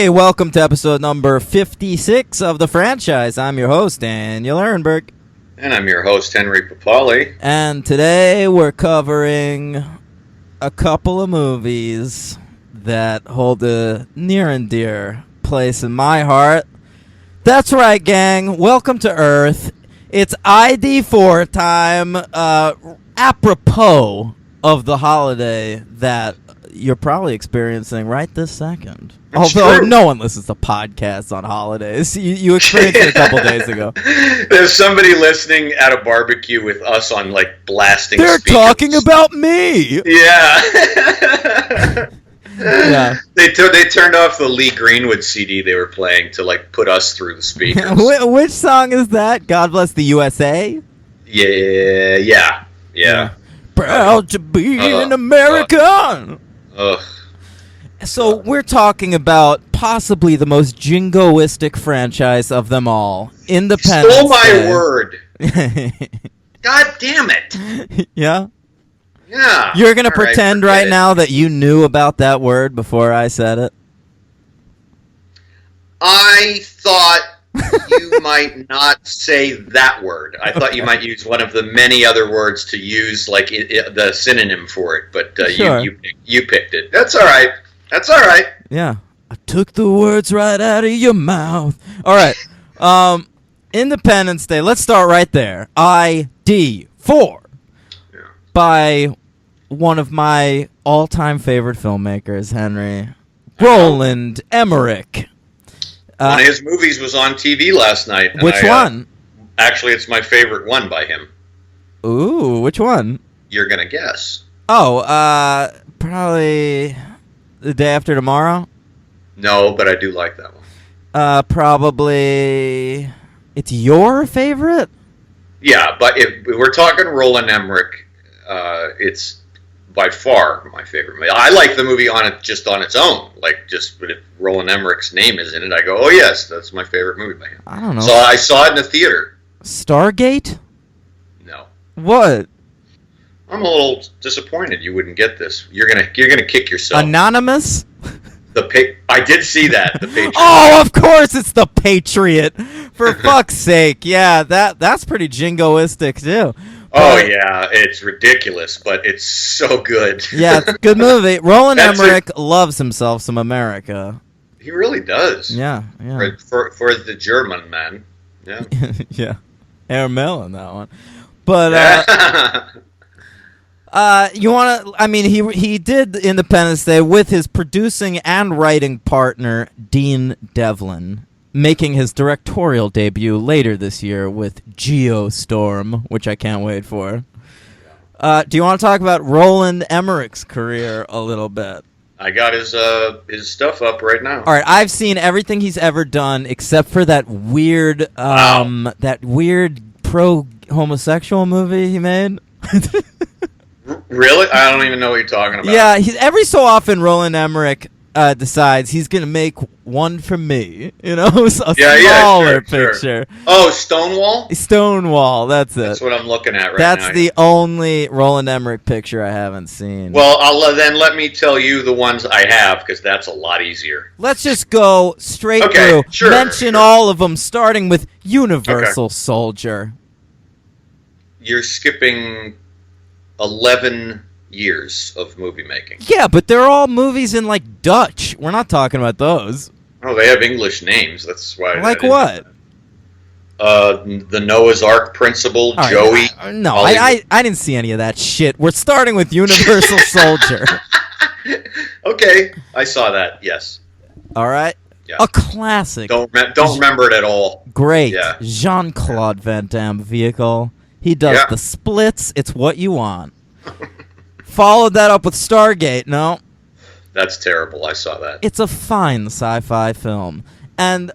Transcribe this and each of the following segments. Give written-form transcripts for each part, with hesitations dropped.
Hey, welcome to episode number 56 of the franchise. I'm your host, Daniel Ehrenberg. And I'm your host, Henry Papali. And today we're covering a couple of movies that hold a near and dear place in my heart. That's right, gang. Welcome to Earth. It's ID4 time, apropos of the holiday that you're probably experiencing right this second. Although no one listens to podcasts on holidays. You experienced it a couple days ago. There's somebody listening at a barbecue with us on, like, blasting They're speakers. talking about me! Yeah. Yeah. They turned off the Lee Greenwood CD they were playing to, like, put us through the speakers. Which song is that? God Bless the USA? Yeah. Proud to be an American! Ugh. So we're talking about possibly the most jingoistic franchise of them all. Independence Stole my Day. word. God damn it. Yeah? Yeah. You're going to All pretend right now that you knew about that word before I said it? I thought you might not say that word. I thought you might use one of the many other words to use, like, the synonym for it, but Sure. you picked it. That's all right. Yeah. I took the words right out of your mouth. All right. Independence Day. Let's start right there. ID4. Yeah. By one of my all-time favorite filmmakers, Henry. Roland Emmerich. One of his movies was on TV last night. And Which one? Actually, it's my favorite one by him. Ooh, which one? You're going to guess. Oh, probably The Day After Tomorrow? No, but I do like that one. Probably... It's your favorite? Yeah, but if we're talking Roland Emmerich, it's by far my favorite movie. I like the movie on its own. Like, just but if Roland Emmerich's name is in it, I go, oh yes, that's my favorite movie by him. I don't know. So I saw it in the theater. Stargate? No. What? I'm a little disappointed you wouldn't get this. You're gonna kick yourself. Anonymous? I did see that. The Patriot. Oh, of course it's The Patriot. For fuck's sake. Yeah, that's pretty jingoistic too. Oh yeah, it's ridiculous, but it's so good. Yeah, it's a good movie. Roland Emmerich loves himself some America. He really does. Yeah. For the German man. Yeah. Yeah. Air Mill in that one. But you want to? I mean, he did Independence Day with his producing and writing partner Dean Devlin, making his directorial debut later this year with Geostorm, which I can't wait for. Do you want to talk about Roland Emmerich's career a little bit? I got his stuff up right now. All right, I've seen everything he's ever done except for that weird pro-homosexual movie he made. Really? I don't even know what you're talking about. Yeah, every so often Roland Emmerich decides he's going to make one for me, a smaller picture. Sure. Oh, Stonewall? Stonewall, that's it. That's what I'm looking at right now. That's the only Roland Emmerich picture I haven't seen. Well, then let me tell you the ones I have, because that's a lot easier. Let's just go straight through. Sure, Mention all of them, starting with Universal Soldier. You're skipping 11 years of movie making. Yeah, but they're all movies in, like, Dutch. We're not talking about those. Oh, they have English names. That's why. Like what? The Noah's Ark Principle, right, Joey. No, I didn't see any of that shit. We're starting with Universal Soldier. Okay, I saw that. Yes. All right. Yeah. A classic. Don't remember it at all. Great. Yeah. Jean-Claude Van Damme vehicle. He does the splits. It's what you want. Followed that up with Stargate. No. That's terrible. I saw that. It's a fine sci-fi film. And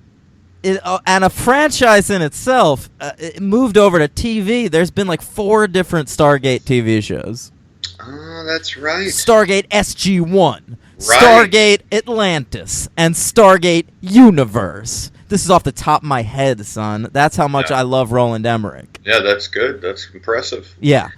a franchise in itself. It moved over to TV. There's been like 4 different Stargate TV shows. Oh, that's right. Stargate SG-1. Right. Stargate Atlantis. And Stargate Universe. This is off the top of my head, son. That's how much I love Roland Emmerich. Yeah, that's good. That's impressive. Yeah.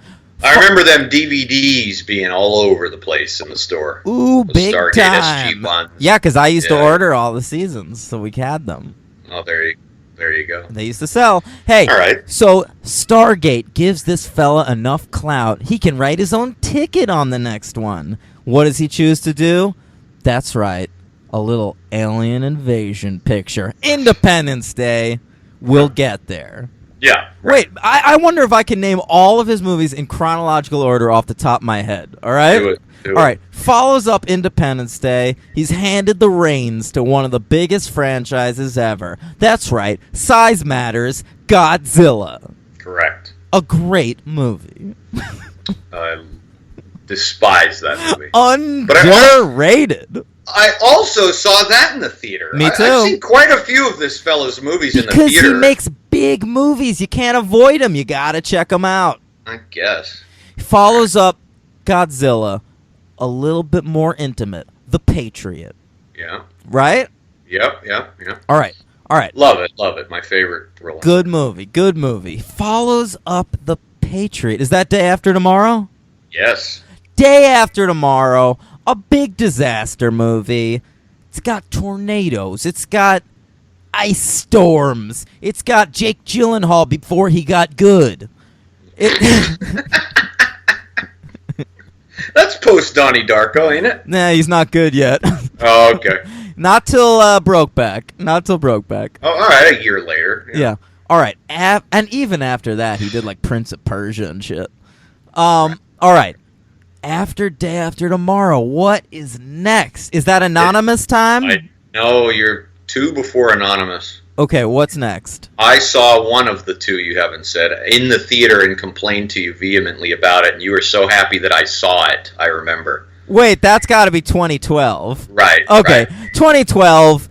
I remember them DVDs being all over the place in the store. Ooh, The big Stargate time. SG-1. Yeah, because I used to Yeah. order all the seasons, so we had them. Oh, there you go. They used to sell. Hey, All right. so Stargate gives this fella enough clout, he can write his own ticket on the next one. What does he choose to do? That's right, a little alien invasion picture. Independence Day. We'll get there. Yeah. Wait, I wonder if I can name all of his movies in chronological order off the top of my head. All right? Do it. All right. Follows up Independence Day. He's handed the reins to one of the biggest franchises ever. That's right. Size matters. Godzilla. Correct. A great movie. I despise that movie. Underrated. I also saw that in the theater. Me too. I've seen quite a few of this fellow's movies in the Because theater. he makes big movies. You can't avoid him. You got to check him out. I guess. Follows up Godzilla, a little bit more intimate. The Patriot. Yeah. Right? Yep. All right. Love it. My favorite Roland. Good movie. Follows up The Patriot. Is that Day After Tomorrow? Yes. Day After Tomorrow, a big disaster movie. It's got tornadoes. It's got ice storms. It's got Jake Gyllenhaal before he got good. That's post Donnie Darko, ain't it? Nah, he's not good yet. Oh, okay. Not till Brokeback. Oh, all right. A year later. Yeah. All right. And even after that, he did like Prince of Persia and shit. All right. After Day After Tomorrow, what is next? Is that Anonymous time? No, you're two before Anonymous. Okay, what's next? I saw one of the two you haven't said in the theater and complained to you vehemently about it, and you were so happy that I saw it, I remember. Wait, that's got to be 2012. Right. Okay, right. 2012,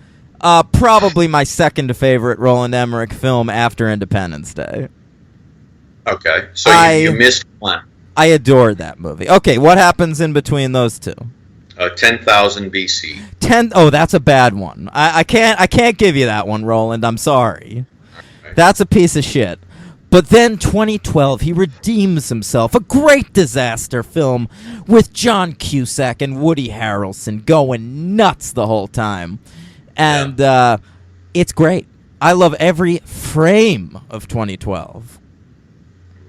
probably my second favorite Roland Emmerich film after Independence Day. Okay, so you missed one. I adore that movie. Okay, what happens in between those two? 10,000 BC. Oh, that's a bad one. I can't give you that one, Roland. I'm sorry. Okay. That's a piece of shit. But then 2012, he redeems himself. A great disaster film with John Cusack and Woody Harrelson going nuts the whole time. And it's great. I love every frame of 2012.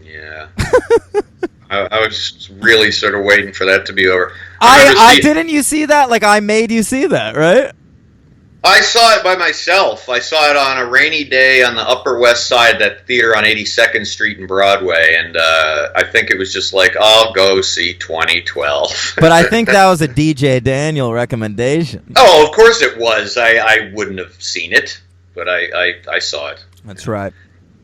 Yeah. I was really sort of waiting for that to be over. Didn't you see that? Like, I made you see that, right? I saw it by myself. I saw it on a rainy day on the Upper West Side, that theater on 82nd Street and Broadway, and I think it was just like, I'll go see 2012. But I think that was a DJ Daniel recommendation. Oh, of course it was. I wouldn't have seen it, but I saw it. That's right.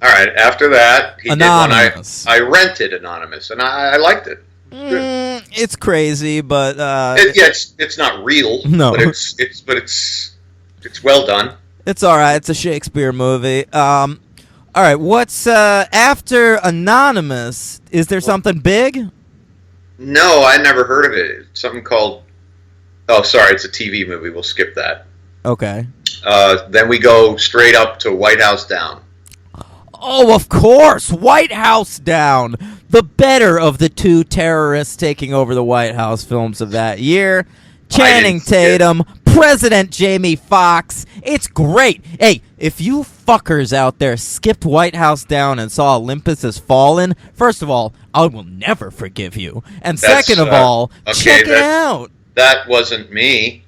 All right, after that, he Anonymous. did one. I rented Anonymous, and I liked it. It's crazy, but it's not real. No, but it's well done. It's all right. It's a Shakespeare movie. All right, what's after Anonymous? Is there something big? No, I never heard of it. It's something called. Oh, sorry, it's a TV movie. We'll skip that. Okay. Then we go straight up to White House Down. Oh, of course, White House Down, the better of the two terrorists taking over the White House films of that year. Channing Tatum, President Jamie Foxx. It's great. Hey, if you fuckers out there skipped White House Down and saw Olympus Has Fallen, first of all, I will never forgive you. And second of all, check it out. That wasn't me.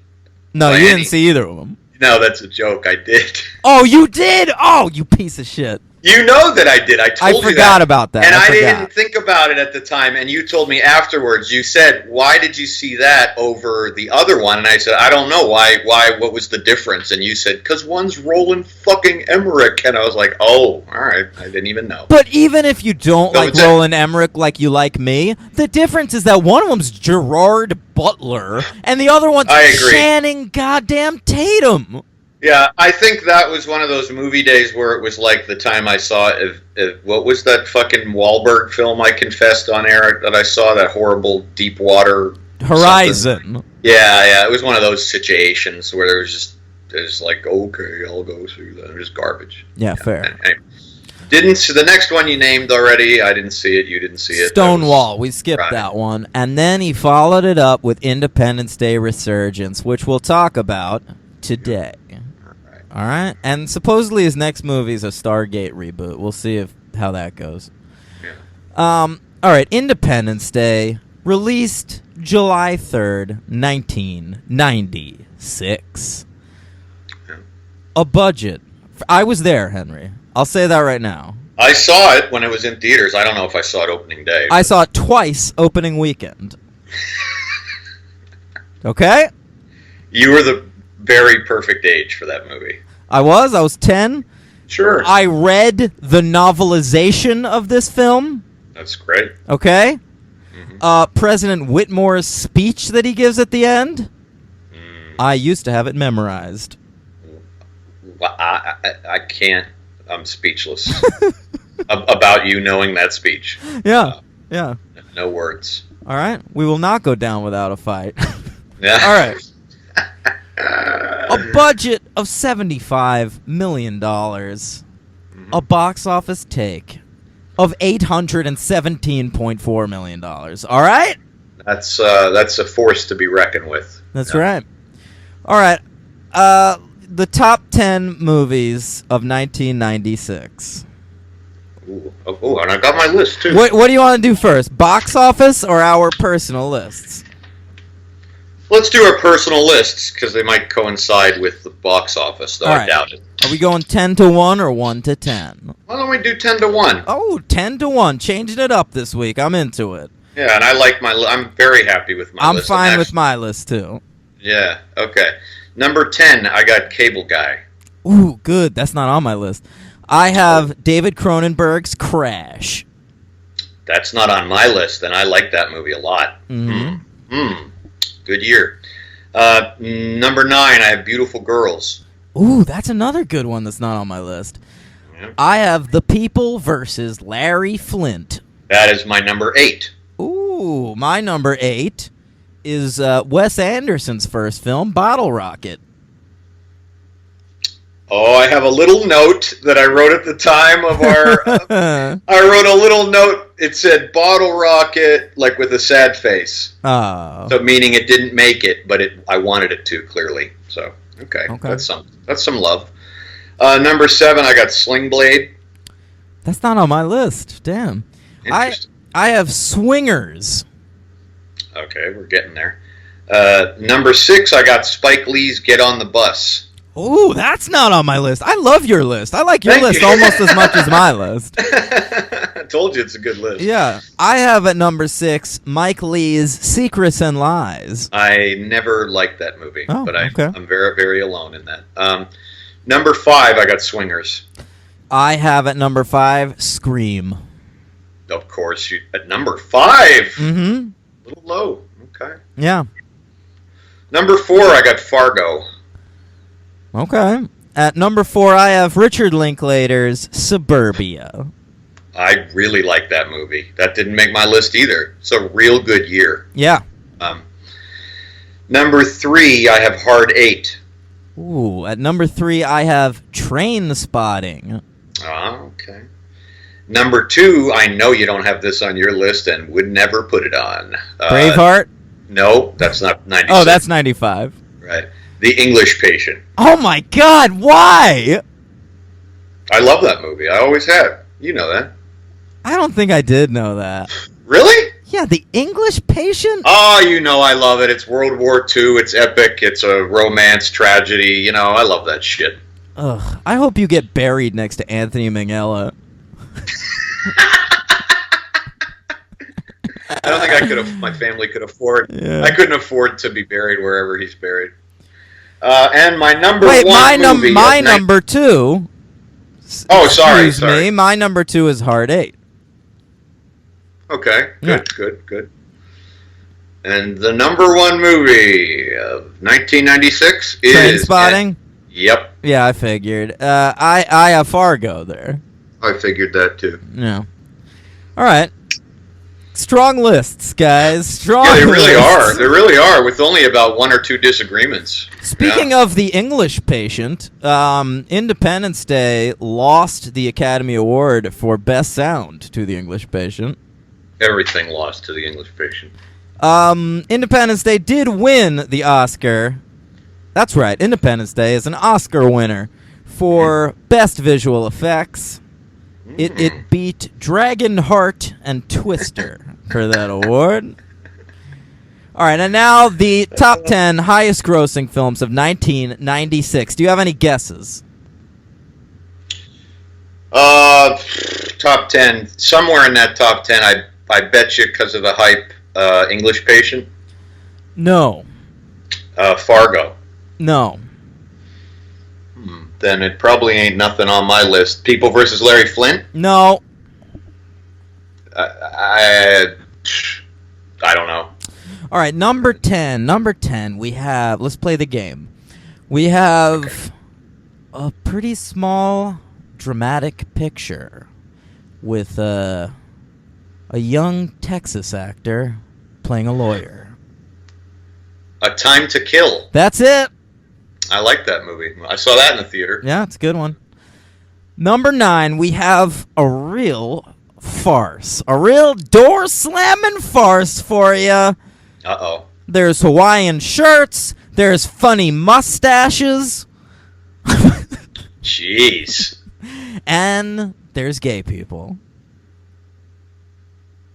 No, you didn't see either of them. No, that's a joke. I did. Oh, you did? Oh, you piece of shit. You know that I did. I told you that. I forgot about that. And I didn't think about it at the time, and you told me afterwards. You said, why did you see that over the other one? And I said, I don't know. Why? What was the difference? And you said, because one's Roland fucking Emmerich. And I was like, oh, all right. I didn't even know. But even if you don't like Roland Emmerich like you like me, the difference is that one of them's Gerard Butler, and the other one's Channing goddamn Tatum. Yeah, I think that was one of those movie days where it was like the time I saw what was that fucking Wahlberg film I confessed on air that I saw, that horrible Deepwater Horizon. Something. Yeah, it was one of those situations where there's like, okay, I'll go see that. It was garbage. Yeah, fair. Anyway, Didn't see the next one you named already. I didn't see it. You didn't see it. Stonewall. We skipped Right. that one. And then he followed it up with Independence Day Resurgence, which we'll talk about today. All right? And supposedly his next movie is a Stargate reboot. We'll see how that goes. Yeah. All right, Independence Day, released July 3rd, 1996. Yeah. A budget. I was there, Henry. I'll say that right now. I saw it when it was in theaters. I don't know if I saw it opening day. I saw it twice opening weekend. Okay? You were the very perfect age for that movie. I was 10. Sure. I read the novelization of this film. That's great. Okay? Mm-hmm. President Whitmore's speech that he gives at the end. I used to have it memorized. Well, I can't. I'm speechless about you knowing that speech. Yeah, yeah. No words. All right. We will not go down without a fight. Yeah. All right. A budget of $75 million. A box office take of $817.4 million. All right? That's a force to be reckoned with. That's right. All right. The top 10 movies of 1996. Ooh, and I got my list, too. What do you want to do first? Box office or our personal lists? Let's do our personal lists, because they might coincide with the box office, though. All I right. doubt it. Are we going 10 to 1 or 1 to 10? Why don't we do 10 to 1? Oh, 10 to 1. Changing it up this week. I'm into it. Yeah, and I like I'm very happy with my list. I'm fine with my list, too. Yeah, okay. Number 10, I got Cable Guy. Ooh, good. That's not on my list. I have David Cronenberg's Crash. That's not on my list, and I like that movie a lot. Mm-hmm. Good year. Number 9, I have Beautiful Girls. Ooh, that's another good one that's not on my list. Yeah. I have The People versus Larry Flint. That is my number 8. Ooh, my number 8 is Wes Anderson's first film, Bottle Rocket. Oh, I have a little note that I wrote at the time of our... I wrote a little note. It said Bottle Rocket, like with a sad face. Oh. So meaning it didn't make it, but I wanted it to, clearly. So, okay. That's some love. Number 7, I got Sling Blade. That's not on my list. Damn. Interesting. I have Swingers. Okay, we're getting there. Number 6, I got Spike Lee's Get on the Bus. Ooh, that's not on my list. I love your list. I like your Thank list you. almost as much as my list. I told you it's a good list. Yeah. I have at number 6 Mike Lee's Secrets and Lies. I never liked that movie, but okay. I'm very, very alone in that. Number 5, I got Swingers. I have at number 5 Scream. Of course, at number 5. Mm-hmm. A little low. Okay. Yeah. Number 4, I got Fargo. Okay. At number 4, I have Richard Linklater's Suburbia. I really like that movie. That didn't make my list either. It's a real good year. Yeah. Number 3, I have Hard 8. Ooh, at number 3, I have Train Spotting. Okay. Number 2, I know you don't have this on your list and would never put it on. Braveheart? No, that's not 96. Oh, that's 95. Right. The English Patient. Oh my God, why? I love that movie. I always have. You know that. I don't think I did know that. Really? Yeah, The English Patient? Oh, you know I love it. It's World War II. It's epic. It's a romance tragedy. You know, I love that shit. Ugh, I hope you get buried next to Anthony Minghella. I don't think my family could afford. Yeah. I couldn't afford to be buried wherever he's buried. And my number Wait, one movie. my number 2. Oh, sorry. Excuse me. My number 2 is Hard 8. Okay, Yeah. good. And the number 1 movie of 1996 is Trainspotting? Yep, Yeah, I figured. I have Fargo there. I figured that too. Yeah. All right. Strong lists, guys. Strong Yeah, they really lists. are. They really are, with only about one or two disagreements. Speaking of The English Patient, Independence Day lost the Academy Award for Best Sound to The English Patient. Everything lost to The English Patient. Independence Day did win the Oscar. That's right, Independence Day is an Oscar winner for Best Visual Effects. It beat Dragonheart and Twister for that award. All right, and now the top 10 highest grossing films of 1996. Do you have any guesses? Top 10. Somewhere in that top 10, I bet you, because of the hype, English Patient. No. Fargo. No. Then it probably ain't nothing on my list. People versus Larry Flint? No. I don't know. All right, number 10. Number 10, we have... Let's play the game. We have a pretty small dramatic picture with a young Texas actor playing a lawyer. A Time to Kill. That's it. I like that movie. I saw that in the theater. Yeah, it's a good one. Number 9, we have a real farce. A real door-slamming farce for you. Uh-oh. There's Hawaiian shirts. There's funny mustaches. Jeez. And there's gay people.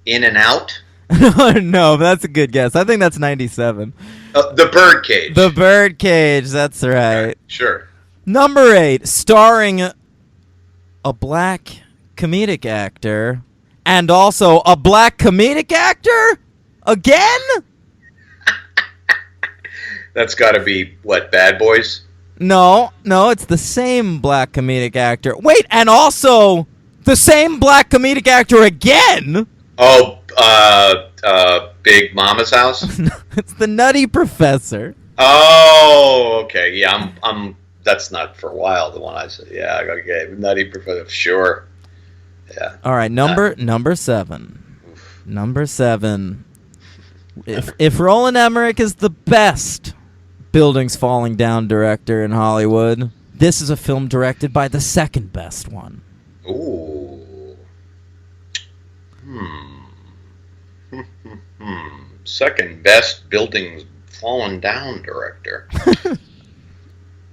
In and Out? No, that's a good guess. I think that's 97. The Birdcage. The Birdcage, that's right. Sure. Number 8, starring a black comedic actor and also a black comedic actor? Again? That's got to be, what, Bad Boys? No, it's the same black comedic actor. Wait, and also the same black comedic actor again? Oh, Big Mama's House? It's the Nutty Professor. Oh, okay. Yeah, I'm. That's not for a while. The one I said. Yeah, okay. Nutty Professor. Sure. Yeah. All right, number 7. Oof. Number 7. If Roland Emmerich is the best buildings falling down director in Hollywood, this is a film directed by the second best one. Ooh. Second best buildings falling down director.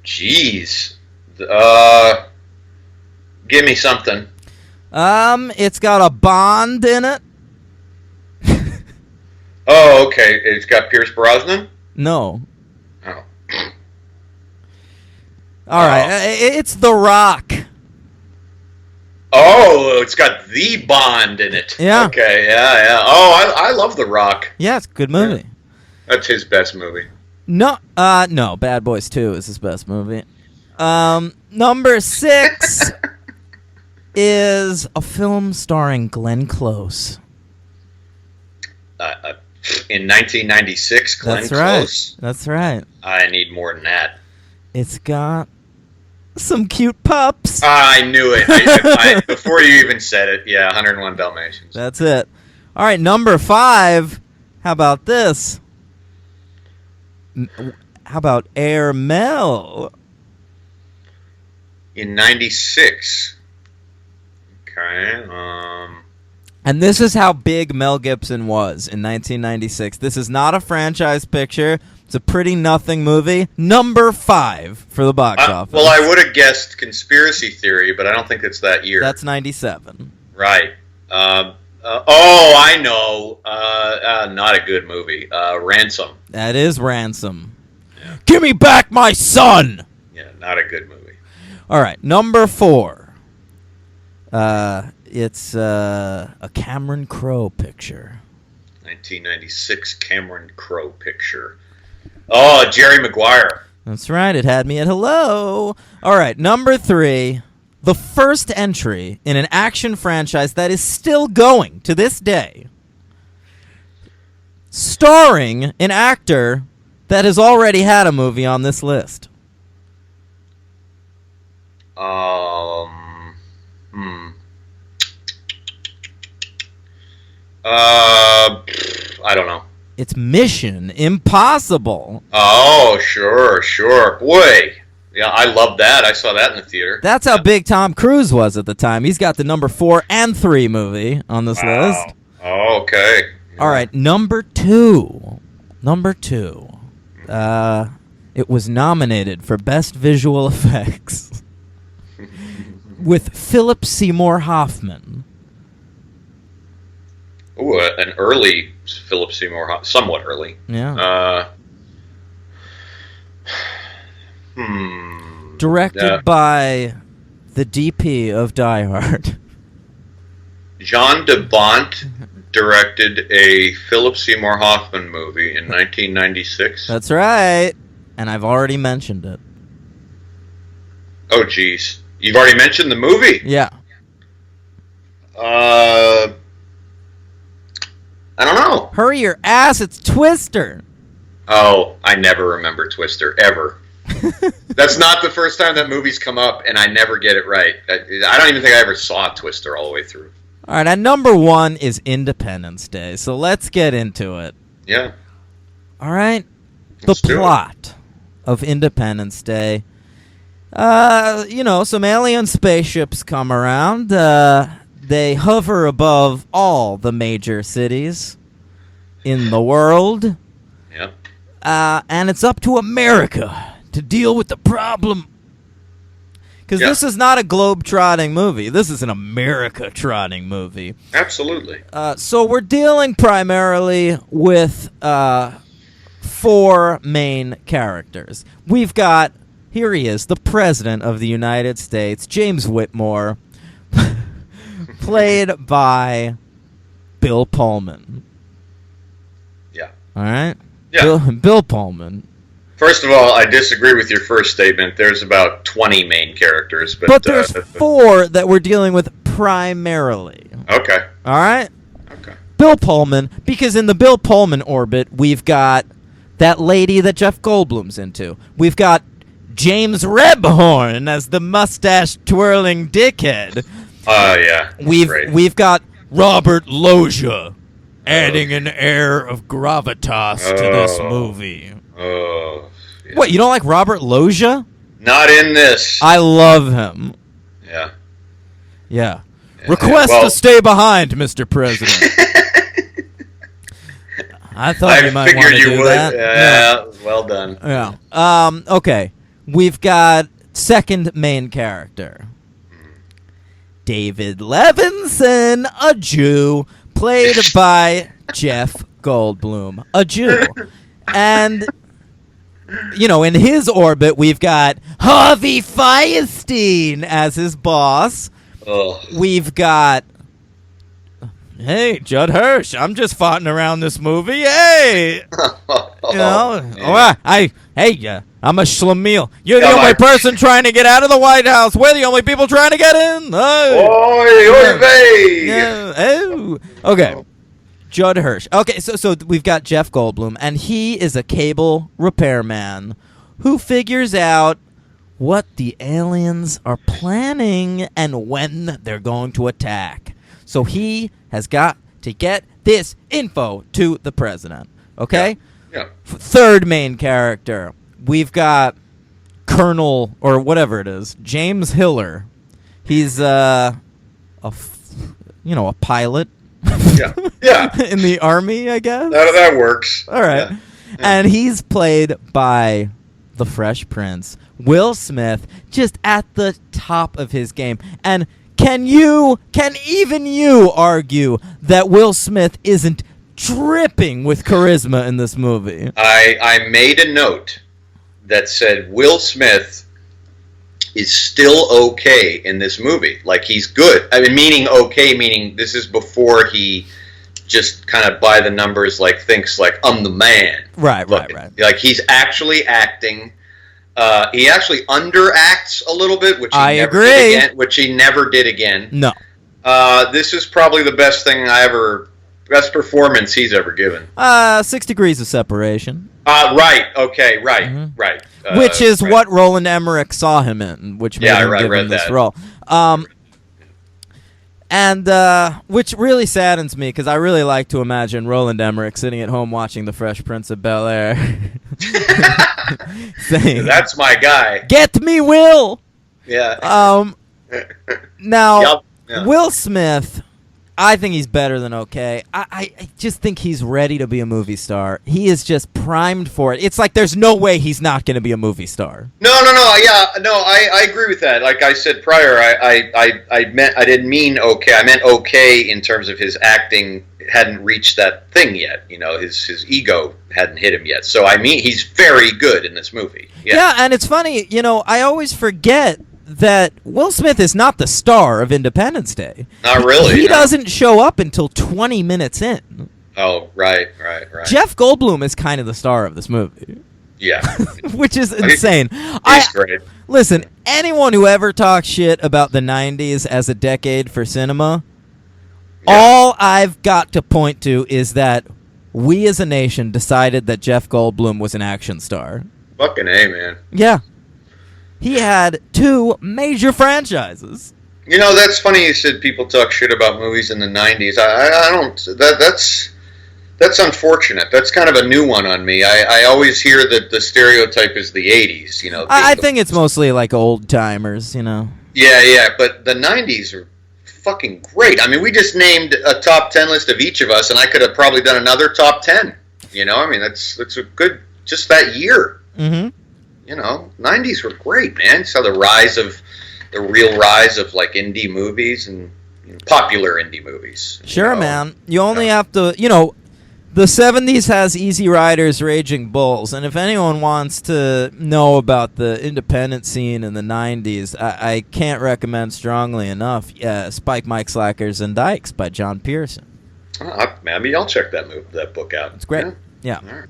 Jeez. Give me something. It's got a Bond in it. Oh, okay. It's got Pierce Brosnan? No. Oh. All right, it's The Rock. Oh, it's got the Bond in it. Yeah. Okay, yeah. Oh, I love The Rock. Yeah, it's a good movie. Yeah. That's his best movie. No, Bad Boys 2 is his best movie. Number 6 is a film starring Glenn Close. In 1996, Glenn That's right. Close. That's right. I need more than that. It's got some cute pups. I knew it. Before you even said it. Yeah, 101 Dalmatians. That's it. All right, number 5. How about this? How about Air Mel? In 96. Okay. And this is how big Mel Gibson was in 1996. This is not a franchise picture. It's a pretty nothing movie. Number 5 for the box office. Well, I would have guessed Conspiracy Theory, but I don't think it's that year. That's 97. Right. I know. Not a good movie. Ransom. That is Ransom. Yeah. Give me back my son! Yeah, not a good movie. All right, number 4. It's a Cameron Crowe picture. 1996 Cameron Crowe picture. Oh, Jerry Maguire. That's right. It had me at hello. All right, number 3. The first entry in an action franchise that is still going to this day. Starring an actor that has already had a movie on this list. I don't know. It's Mission Impossible. Oh, sure. Boy. Yeah, I love that. I saw that in the theater. That's how big Tom Cruise was at the time. He's got the number 4 and 3 movie on this list. Oh, okay. Yeah. All right, number 2. It was nominated for Best Visual Effects with Philip Seymour Hoffman. Ooh, an early Philip Seymour Hoffman. Somewhat early. Yeah. Directed by the DP of Die Hard. John de Bont directed a Philip Seymour Hoffman movie in 1996. That's right. And I've already mentioned it. Oh, geez. You've already mentioned the movie? Yeah. I don't know. Hurry your ass, it's Twister. Oh, I never remember Twister, ever. That's not the first time that movie's come up, and I never get it right. I don't even think I ever saw Twister all the way through. All right, and number 1 is Independence Day, so let's get into it. Yeah. All right? Let's The do it. plot of Independence Day. Some alien spaceships come around. They hover above all the major cities in the world. Yeah. And it's up to America to deal with the problem. Because this is not a globe-trotting movie. This is an America-trotting movie. Absolutely. So we're dealing primarily with 4 main characters. We've got, here he is, the President of the United States, James Whitmore, played by Bill Pullman. Yeah. All right? Yeah. Bill Pullman. First of all, I disagree with your first statement. There's about 20 main characters. But there's 4 that we're dealing with primarily. Okay. All right? Okay. Bill Pullman, because in the Bill Pullman orbit, we've got that lady that Jeff Goldblum's into. We've got James Rebhorn as the mustache-twirling dickhead. Yeah. We've got Robert Loggia adding an air of gravitas to this movie. Oh. Yeah. What, you don't like Robert Loggia? Not in this. I love him. Yeah. Yeah. Request to stay behind, Mr. President. I thought you might want to do that. Yeah, well done. Yeah. Okay. We've got second main character. David Levinson, a Jew, played by Jeff Goldblum, a Jew. And, in his orbit, we've got Harvey Fierstein as his boss. Oh. We've got, hey, Judd Hirsch, I'm just farting around this movie. Hey! I'm a schlemiel. You're the only person trying to get out of the White House. We're the only people trying to get in. Oy vey! Yeah. Oh. Okay. Judd Hirsch. Okay, so we've got Jeff Goldblum, and he is a cable repairman who figures out what the aliens are planning and when they're going to attack. So he has got to get this info to the president. Okay? Yeah. Third main character. We've got Colonel, or whatever it is, James Hiller. He's a pilot. Yeah. In the army, I guess. That works. All right. Yeah. And he's played by the Fresh Prince, Will Smith, just at the top of his game. And can even you argue that Will Smith isn't dripping with charisma in this movie? I made a note that said Will Smith is still okay in this movie. Like, he's good. I mean, meaning this is before he just kind of by the numbers, like, thinks like, I'm the man. Right. Like, he's actually acting. He actually underacts a little bit, which he never did again. No. This is probably the best performance he's ever given. 6 Degrees of Separation. Right. Okay. Right. Mm-hmm. Right. Which is what Roland Emmerich saw him in, which made him give him this role. And which really saddens me because I really like to imagine Roland Emmerich sitting at home watching The Fresh Prince of Bel-Air, saying, "That's my guy. Get me, Will." Yeah. Now, Yep. Yeah. Will Smith, I think he's better than okay. I just think he's ready to be a movie star. He is just primed for it. It's like there's no way he's not going to be a movie star. No. Yeah, no. I agree with that. Like I said prior, I didn't mean okay. I meant okay in terms of his acting hadn't reached that thing yet. You know, his ego hadn't hit him yet. So I mean, he's very good in this movie. Yeah, and it's funny. You know, I always forget that Will Smith is not the star of Independence Day. Not really. He doesn't show up until 20 minutes in. Oh, right. Jeff Goldblum is kind of the star of this movie. Yeah. Which is insane. He's great. Listen, anyone who ever talks shit about the 90s as a decade for cinema, all I've got to point to is that we as a nation decided that Jeff Goldblum was an action star. Fucking A, man. Yeah. He had 2 major franchises. You know, that's funny you said people talk shit about movies in the 90s. I don't... That's unfortunate. That's kind of a new one on me. I always hear that the stereotype is the 80s, you know. I think it's mostly like old-timers, you know. Yeah, but the 90s are fucking great. I mean, we just named a top 10 list of each of us, and I could have probably done another top 10. You know, I mean, that's a good... Just that year. Mm-hmm. You know, 90s were great, man. Saw the real rise of like indie movies and popular indie movies. Sure, man. You only have to, you know, the 70s has Easy Riders, Raging Bulls, and if anyone wants to know about the independent scene in the 90s, I can't recommend strongly enough Spike, Mike, Slackers, and Dykes by John Pearson. Maybe I'll check that book out. It's great. Yeah. All right.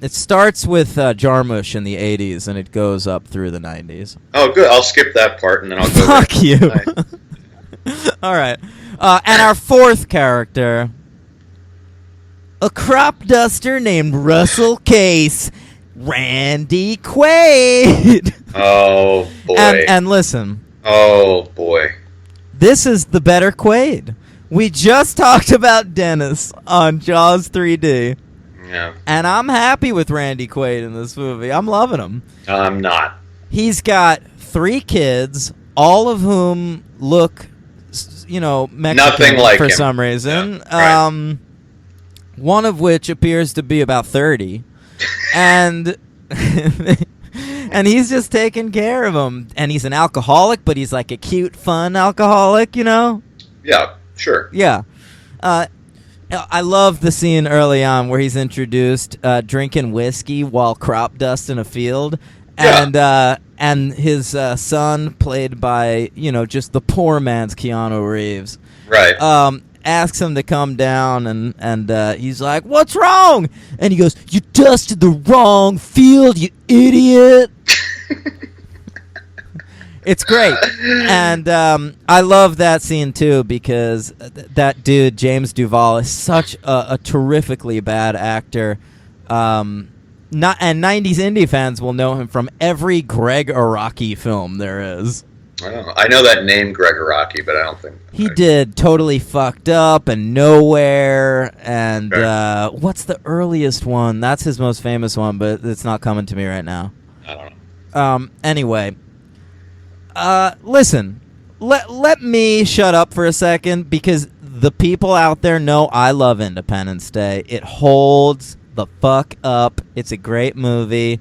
It starts with Jarmusch in the 80s, and it goes up through the 90s. Oh, good. I'll skip that part, and then I'll go Fuck you. All right. And our fourth character, a crop duster named Russell Case, Randy Quaid. Oh, boy. And listen. Oh, boy. This is the better Quaid. We just talked about Dennis on Jaws 3D. Yeah. And I'm happy with Randy Quaid in this movie. I'm loving him. I'm not. He's got 3 kids, all of whom look, you know, Mexican nothing like for him. some reason. Yeah, right. One of which appears to be about 30. And and he's just taking care of them. And he's an alcoholic, but he's like a cute, fun alcoholic, you know? Yeah, sure. Yeah. I love the scene early on where he's introduced drinking whiskey while crop dust in a field, and his son, played by just the poor man's Keanu Reeves, right? Asks him to come down, and he's like, "What's wrong?" And he goes, "You dusted the wrong field, you idiot." It's great, and I love that scene too because that dude James Duval is such a terrifically bad actor. And 90s indie fans will know him from every Greg Araki film there is. I know that name, Greg Araki, but I don't think he did Totally Fucked Up and Nowhere, and what's the earliest one? That's his most famous one, but it's not coming to me right now. I don't know. Anyway. Listen, let me shut up for a second because the people out there know I love Independence Day. It holds the fuck up. It's a great movie.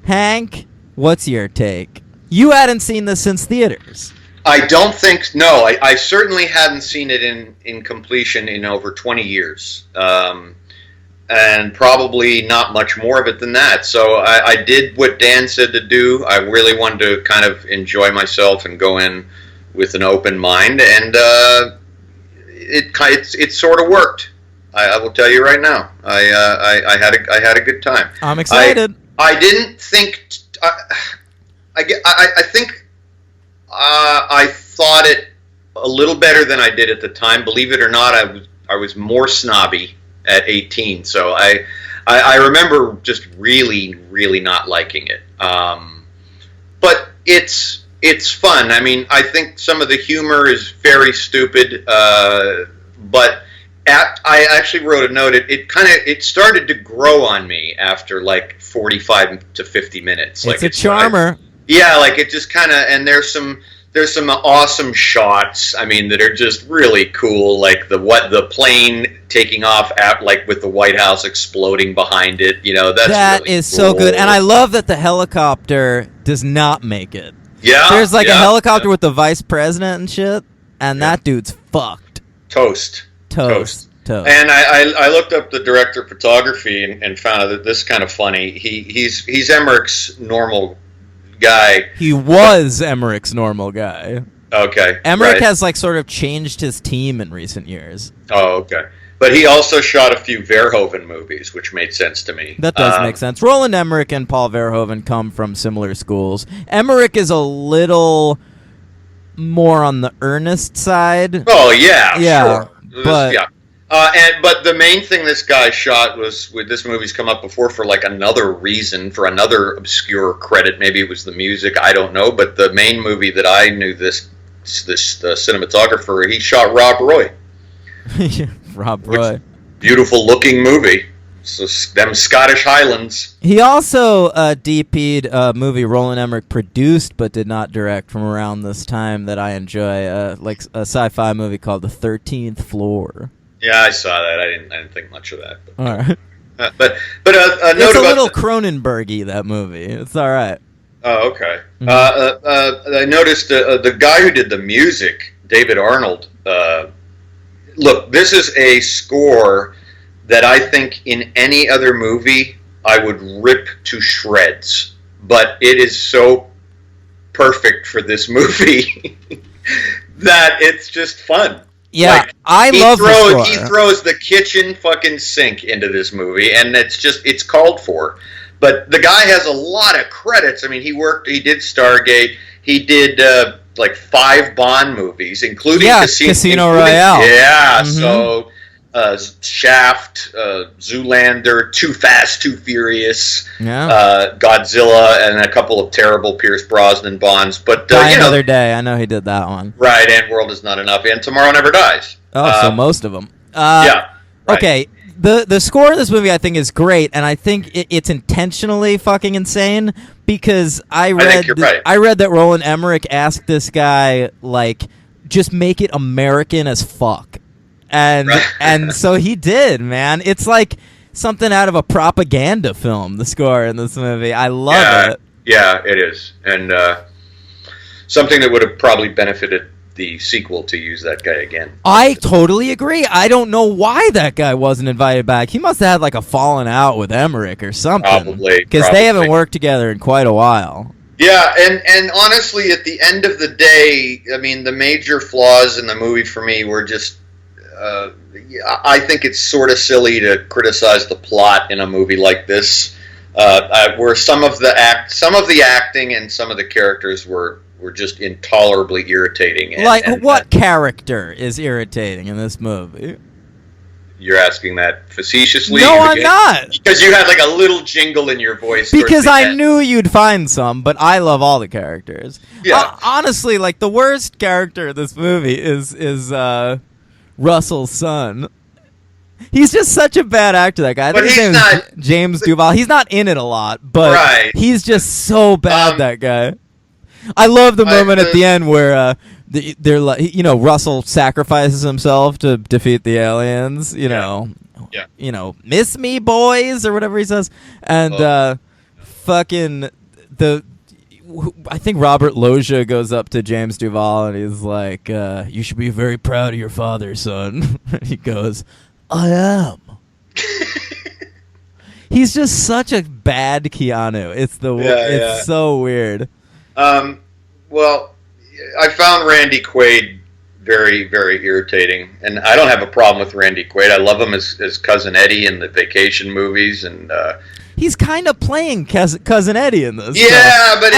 Hank, what's your take? You hadn't seen this since theaters. I don't think, no, I certainly hadn't seen it in completion in over 20 years. And probably not much more of it than that. So I did what Dan said to do. I really wanted to kind of enjoy myself and go in with an open mind, and it sort of worked. I will tell you right now. I had a good time. I'm excited. I didn't think. I think I thought it a little better than I did at the time. Believe it or not, I was more snobby at 18, so I remember just really, really not liking it. But it's it's fun. I mean, I think some of the humor is very stupid, but I actually wrote a note. It started to grow on me after like 45 to 50 minutes. It's a charmer. Yeah, like it just kind of, and there's some awesome shots. I mean, that are just really cool, like the plane taking off at, like with the White House exploding behind it. You know, that really is cool. So good, and I love that the helicopter does not make it. Yeah, there's like a helicopter with the vice president and shit, and that dude's fucked. Toast. And I looked up the director of photography and found out that this is kind of funny. He's Emmerich's normal guy. He was Emmerich's normal guy. Okay. Emmerich has like sort of changed his team in recent years. Oh, okay. But he also shot a few Verhoeven movies, which made sense to me. That does make sense. Roland Emmerich and Paul Verhoeven come from similar schools. Emmerich is a little more on the earnest side. Oh, yeah. Sure. But but the main thing this guy shot was, with this movie's come up before for like another reason, for another obscure credit. Maybe it was the music, I don't know. But the main movie that I knew the cinematographer, he shot Rob Roy. Rob Roy. Beautiful looking movie. So, them Scottish Highlands. He also DP'd a movie Roland Emmerich produced but did not direct from around this time that I enjoy, like a sci-fi movie called The 13th Floor. Yeah, I saw that. I didn't think much of that. But, all right. But a note it's a about little Cronenberg-y, that movie. It's all right. Oh, okay. Mm-hmm. I noticed the guy who did the music, David Arnold. Look, this is a score that I think in any other movie I would rip to shreds, but it is so perfect for this movie that it's just fun. Yeah, like, I love the score. He throws the kitchen fucking sink into this movie, and it's called for. But the guy has a lot of credits. I mean, he did Stargate, he did like 5 Bond movies, including Casino Royale. Yeah, so Shaft, Zoolander, Too Fast, Too Furious, Godzilla, and a couple of terrible Pierce Brosnan Bonds. But Die Another Day, I know he did that one. Right, and World Is Not Enough, and Tomorrow Never Dies. Oh, so most of them. Yeah. Right. Okay, the score of this movie I think is great, and I think it's intentionally fucking insane because I think you're right. I read that Roland Emmerich asked this guy, like, just make it American as fuck. And so he did, man. It's like something out of a propaganda film, the score in this movie. I love it. Yeah, it is. And something that would have probably benefited the sequel to use that guy again. I totally agree. I don't know why that guy wasn't invited back. He must have had like a falling out with Emmerich or something. Probably. Because they haven't worked together in quite a while. Yeah, and honestly, at the end of the day, I mean, the major flaws in the movie for me were just... I think it's sort of silly to criticize the plot in a movie like this, where some of the acting and some of the characters were just intolerably irritating. What character is irritating in this movie? You're asking that facetiously? No, I'm not. Because you had like a little jingle in your voice. Because I knew you'd find some, but I love all the characters. Yeah. Honestly, like the worst character in this movie is Russell's son. He's just such a bad actor, that guy. I think his name is James Duval. He's not in it a lot, but he's just so bad, that guy. I love the moment at the end where they're like, Russell sacrifices himself to defeat the aliens. You know, miss me, boys, or whatever he says, and fucking I think Robert Loggia goes up to James Duval and he's like, you should be very proud of your father, son. And he goes, I am. He's just such a bad Keanu. It's so weird. Well, I found Randy Quaid very, very irritating, and I don't have a problem with Randy Quaid. I love him as Cousin Eddie in the Vacation movies, and he's kind of playing Cousin Eddie in this. Yeah, but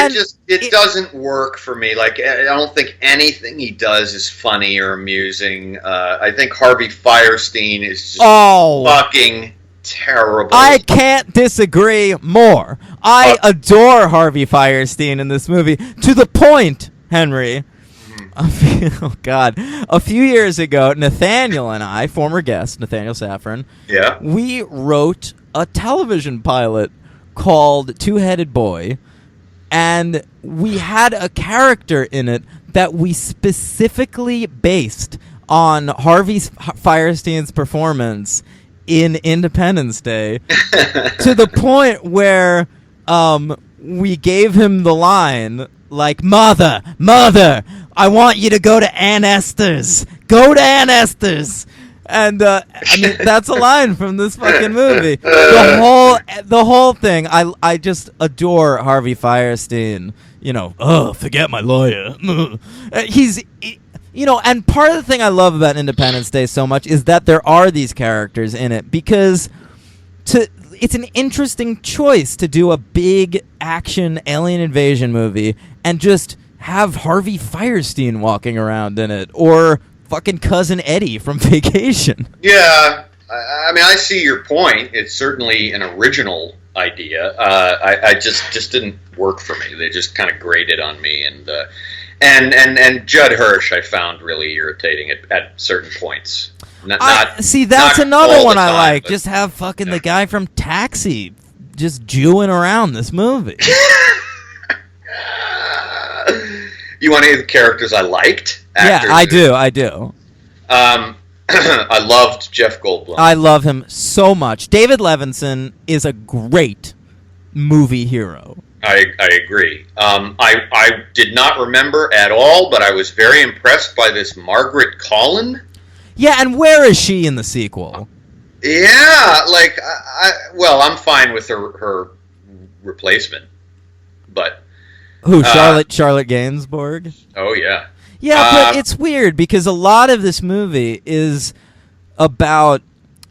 it doesn't work for me. Like, I don't think anything he does is funny or amusing. I think Harvey Fierstein is just fucking terrible. I can't disagree more. I adore Harvey Fierstein in this movie to the point, Henry. Oh God! A few years ago, Nathaniel and I, former guest Nathaniel Safran, we wrote a television pilot called Two-Headed Boy, and we had a character in it that we specifically based on Harvey Fierstein's performance in Independence Day, to the point where we gave him the line, like, Mother, I want you to go to Aunt Esther's. Go to Aunt Esther's. And, I mean, that's a line from this fucking movie. The whole thing, I just adore Harvey Fierstein. You know, forget my lawyer. You know, and part of the thing I love about Independence Day so much is that there are these characters in it, because it's an interesting choice to do a big action alien invasion movie and just have Harvey Fierstein walking around in it, or fucking Cousin Eddie from Vacation. Yeah, I mean, I see your point. It's certainly an original idea. I just didn't work for me. They just kind of grated on me, and Judd Hirsch I found really irritating at certain points. See, that's another one I like. But, just have fucking the guy from Taxi just Jewing around this movie. You want any of the characters I liked? Yeah, I do. I loved Jeff Goldblum. I love him so much. David Levinson is a great movie hero. I agree. I did not remember at all, but I was very impressed by this Margaret Collin. Yeah, and where is she in the sequel? Yeah, like, I'm fine with her replacement, but... Who, Charlotte Gainsbourg? Oh, yeah. Yeah, but it's weird, because a lot of this movie is about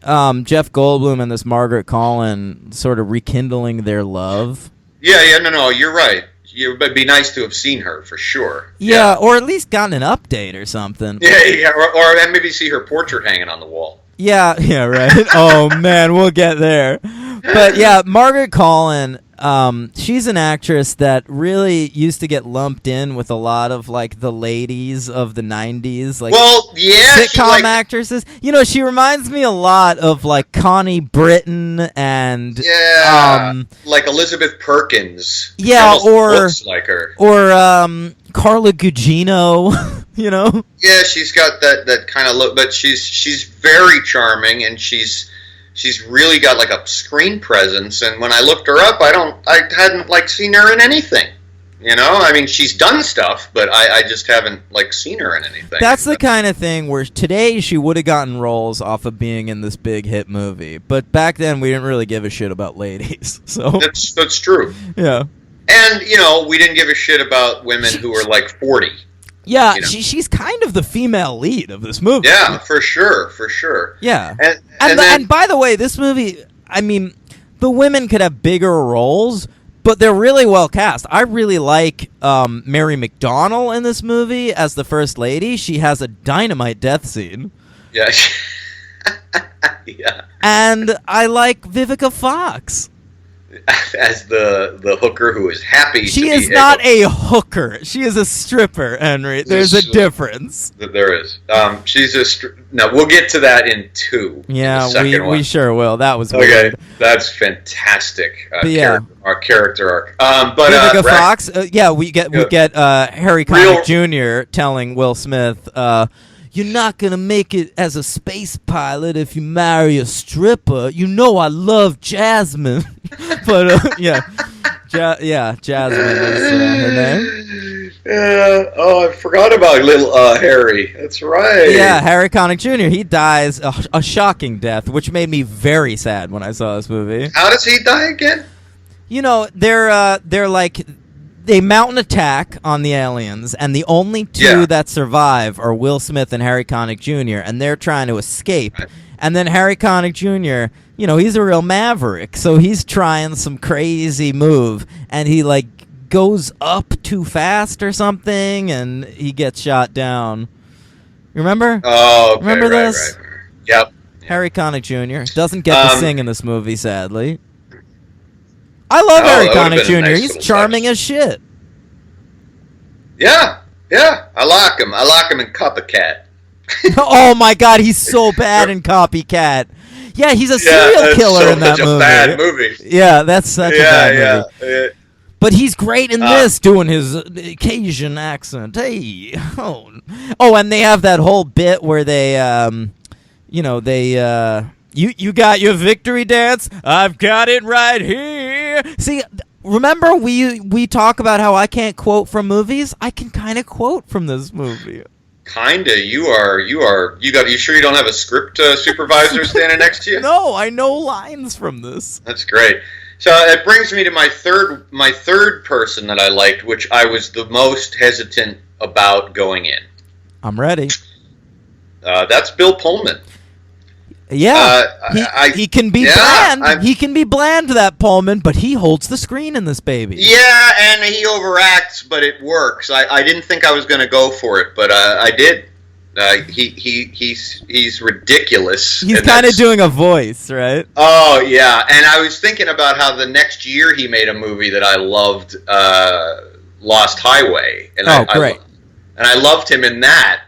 Jeff Goldblum and this Margaret Collin sort of rekindling their love. Yeah, no, you're right. It'd be nice to have seen her, for sure. Yeah, or at least gotten an update or something. Yeah, or maybe see her portrait hanging on the wall. Yeah, right. Oh, man, we'll get there. But, yeah, Margaret Collin, she's an actress that really used to get lumped in with a lot of, like, the ladies of the 90s. Like, sitcom actresses. You know, she reminds me a lot of, like, Connie Britton and... Yeah, like Elizabeth Perkins. Yeah, or... looks like her. Or, Carla Gugino, you know? Yeah, she's got that kind of look, but she's very charming, and she's really got like a screen presence. And when I looked her up, I hadn't like seen her in anything. You know, I mean, she's done stuff, but I just haven't like seen her in anything. That's the kind of thing where today she would have gotten roles off of being in this big hit movie, but back then we didn't really give a shit about ladies. So that's true. Yeah. And, you know, we didn't give a shit about women who were like 40. Yeah, you know? She's kind of the female lead of this movie. Yeah, for sure. Yeah. And by the way, this movie, I mean, the women could have bigger roles, but they're really well cast. I really like Mary McDonnell in this movie as the First Lady. She has a dynamite death scene. Yeah. Yeah. And I like Vivica Fox as the hooker who is happy. She is not a hooker. She is a stripper, Henry. There's a difference. There is. She's a no. We'll get to that in 2. Yeah, we sure will. That was okay. Weird. That's fantastic. Our character arc. But Vivica Fox. We get Harry Connick Jr. telling Will Smith, "You're not gonna make it as a space pilot if you marry a stripper. You know I love Jasmine." But Jasmine is her name. Yeah. Oh, I forgot about little Harry. That's right. Yeah, Harry Connick Jr. He dies a shocking death, which made me very sad when I saw this movie. How does he die again? You know, they're like. They mount an attack on the aliens, and the only two that survive are Will Smith and Harry Connick Jr., and they're trying to escape. Right. And then Harry Connick Jr., you know, he's a real maverick, so he's trying some crazy move, and he, like, goes up too fast or something, and he gets shot down. Remember? Oh, okay. Remember this? Right. Yep. Harry Connick Jr. doesn't get to sing in this movie, sadly. I love Oh, Harry that would've Connick been a Jr. nice He's little charming touch. as shit. Yeah, I like him. I like him in Copycat. Oh my god, he's so bad in Copycat. Yeah, he's a serial killer in that such movie. a bad movie. Yeah, that's such a bad movie. Yeah. But he's great in this, doing his Cajun accent. Hey, oh, and they have that whole bit where they, you got your victory dance. I've got it right here. See, remember we talk about how I can't quote from movies. I can kind of quote from this movie. Kinda. You sure you don't have a script supervisor standing next to you? No, I know lines from this. That's great. So it brings me to my third person that I liked, which I was the most hesitant about going in. I'm ready. That's Bill Pullman. Yeah, he can be bland. He can be bland, that Pullman, but he holds the screen in this baby. Yeah, and he overacts, but it works. I didn't think I was going to go for it, but I did. He's ridiculous. He's kind of doing a voice, right? Oh yeah, and I was thinking about how the next year he made a movie that I loved, Lost Highway, and great. I loved him in that.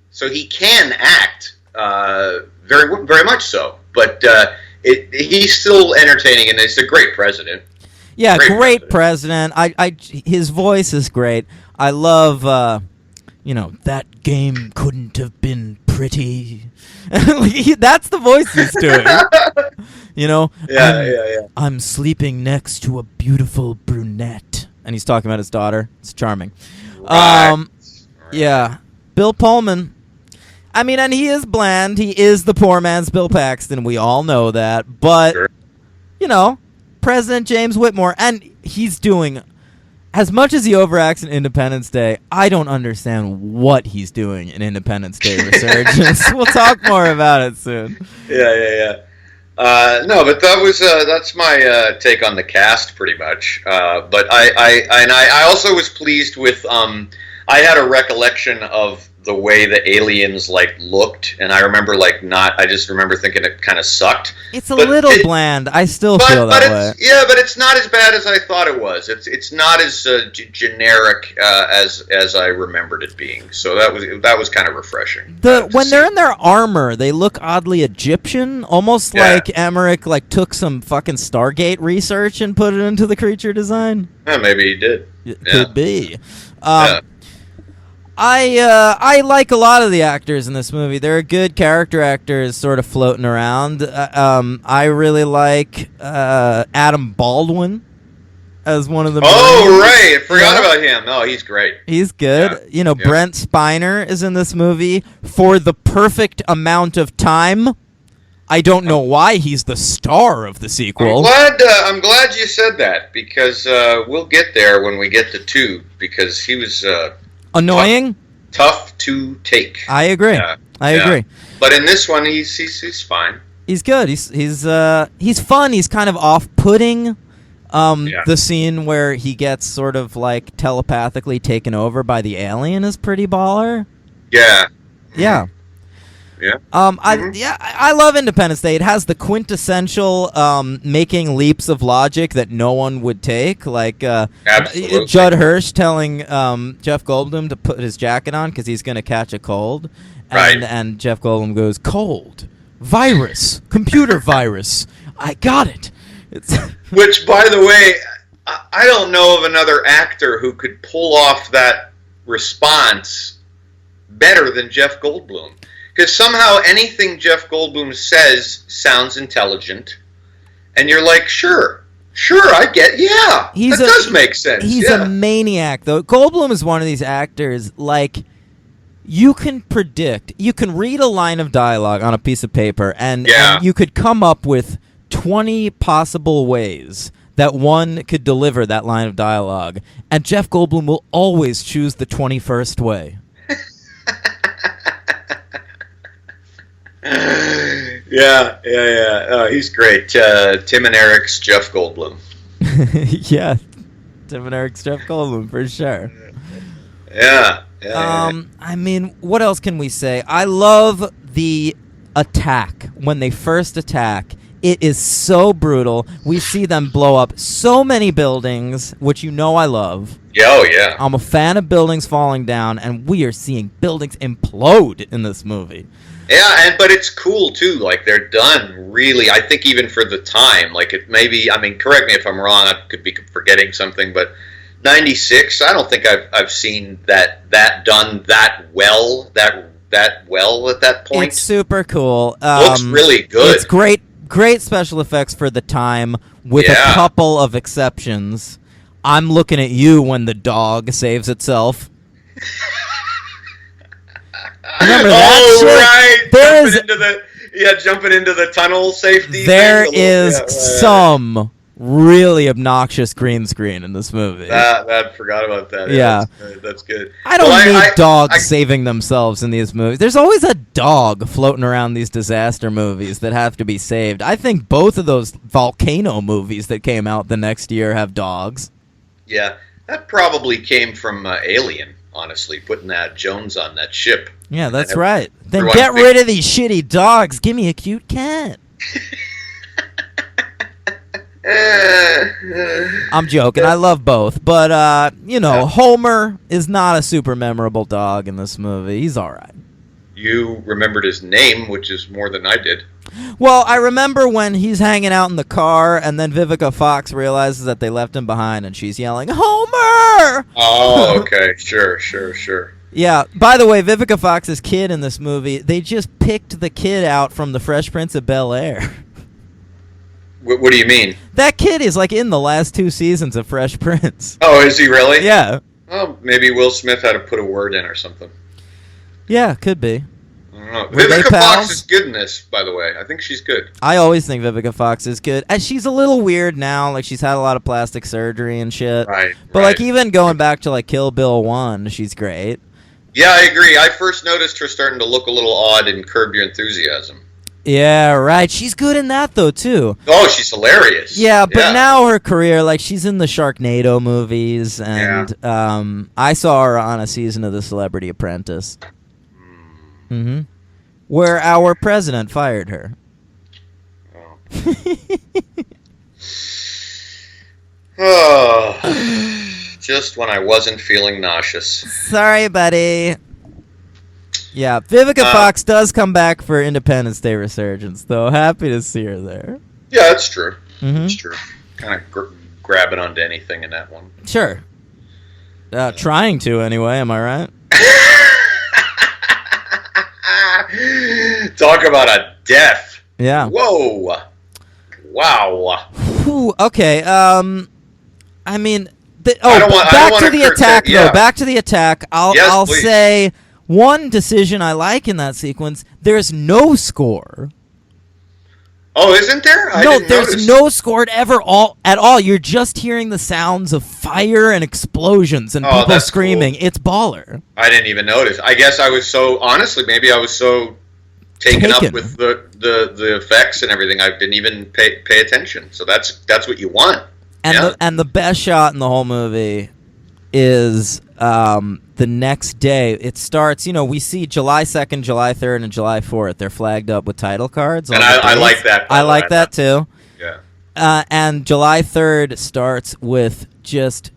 So he can act, very very much so. But he's still entertaining, and he's a great president. Yeah, great president. His voice is great. I love. That game couldn't have been pretty. That's the voice he's doing. Yeah. I'm sleeping next to a beautiful brunette, and he's talking about his daughter. It's charming. Right. Yeah, Bill Pullman. I mean, and he is bland. He is the poor man's Bill Paxton. We all know that. But Sure. President James Whitmore, and he's doing. As much as he overacts in Independence Day, I don't understand what he's doing in Independence Day Resurgence. We'll talk more about it soon. Yeah. No, but that's my take on the cast, pretty much. But I also was pleased with. I had a recollection of the way the aliens looked, and I remember I just remember thinking it kind of sucked. It's a little bland. I still feel that way. Yeah, but it's not as bad as I thought it was. It's not as generic as I remembered it being. So that was kind of refreshing. When they're in their armor, they look oddly Egyptian, almost like Emmerich took some fucking Stargate research and put it into the creature design. Yeah, maybe he did. Could be. I like a lot of the actors in this movie. There are good character actors sort of floating around. I really like Adam Baldwin as one of the Oh, right. I forgot about him. Oh, he's great. He's good. Yeah. Brent Spiner is in this movie for the perfect amount of time. I don't know why he's the star of the sequel. I'm glad you said that, because we'll get there when we get to 2, because he was... annoying? Tough to take. I agree. I agree. But in this one, he's fine. He's good. He's fun. He's kind of off-putting. The scene where he gets sort of telepathically taken over by the alien is pretty baller. Yeah. Yeah. Yeah. I love Independence Day. It has the quintessential making leaps of logic that no one would take, Absolutely. Judd Hirsch telling Jeff Goldblum to put his jacket on because he's going to catch a cold, and Jeff Goldblum goes, "Cold, virus, computer virus. I got it." Which, by the way, I don't know of another actor who could pull off that response better than Jeff Goldblum. Because somehow anything Jeff Goldblum says sounds intelligent, and you're like, sure, I get, that does make sense. He's a maniac, though. Goldblum is one of these actors, you can read a line of dialogue on a piece of paper, and you could come up with 20 possible ways that one could deliver that line of dialogue, and Jeff Goldblum will always choose the 21st way. Yeah. He's great. Tim and Eric's Jeff Goldblum. Yeah, Tim and Eric's Jeff Goldblum for sure. Yeah. I mean, what else can we say? I love the attack, when they first attack, it is so brutal. We see them blow up so many buildings, which you know I love. Yeah, oh yeah. I'm a fan of buildings falling down, and we are seeing buildings implode in this movie. Yeah, but it's cool too. Like, they're done really. I think even for the time, like, it maybe. I mean, correct me if I'm wrong. I could be forgetting something, but '96. I don't think I've seen that done that well. That well at that point. It's super cool. Looks really good. It's great special effects for the time, with a couple of exceptions. I'm looking at you when the dog saves itself. Remember that shit? Right. Jumping into the tunnel safety. There is some really obnoxious green screen in this movie. That forgot about that. Yeah. That's good. I don't need dogs saving themselves in these movies. There's always a dog floating around these disaster movies that have to be saved. I think both of those volcano movies that came out the next year have dogs. Yeah, that probably came from Alien, honestly, putting that Jones on that ship. Yeah, that's right. Then get rid of these shitty dogs. Give me a cute cat. I'm joking. I love both. But, Homer is not a super memorable dog in this movie. He's all right. You remembered his name, which is more than I did. Well, I remember when he's hanging out in the car, and then Vivica Fox realizes that they left him behind, and she's yelling, Homer! Oh, okay. Sure. Yeah. By the way, Vivica Fox's kid in this movie, they just picked the kid out from the Fresh Prince of Bel-Air. What do you mean? That kid is, like, in the last 2 seasons of Fresh Prince. Oh, is he really? Yeah. Oh, maybe Will Smith had to put a word in or something. Yeah, could be. I don't know. Vivica Fox is good in this, by the way. I think she's good. I always think Vivica Fox is good. She's a little weird now. Like, she's had a lot of plastic surgery and shit. Right. But, like, even going back to, like, Kill Bill 1, she's great. Yeah, I agree. I first noticed her starting to look a little odd in Curb Your Enthusiasm. Yeah, right. She's good in that, though, too. Oh, she's hilarious. Yeah, but now her career, like, she's in the Sharknado movies, and I saw her on a season of The Celebrity Apprentice. Mm-hmm. Where our president fired her. Oh. Just when I wasn't feeling nauseous. Sorry, buddy. Yeah, Vivica Fox does come back for Independence Day Resurgence, though. Happy to see her there. Yeah, that's true. Mm-hmm. That's true. Kind of grabbing onto anything in that one. Sure. Trying to, anyway, am I right? Talk about a death. Yeah. Whoa. Wow. Whew, okay, I mean... back to the attack, though. Yeah. Back to the attack. I'll say one decision I like in that sequence, there's no score. Oh, isn't there? There's no score at all. You're just hearing the sounds of fire and explosions and people screaming. Cool. It's baller. I didn't even notice. I guess I was maybe I was so taken up with the effects and everything, I didn't even pay attention. So that's what you want. And the best shot in the whole movie is the next day. It starts, we see July 2nd, July 3rd, and July 4th. They're flagged up with title cards. And I like that. I like that, too. Yeah. And July 3rd starts with just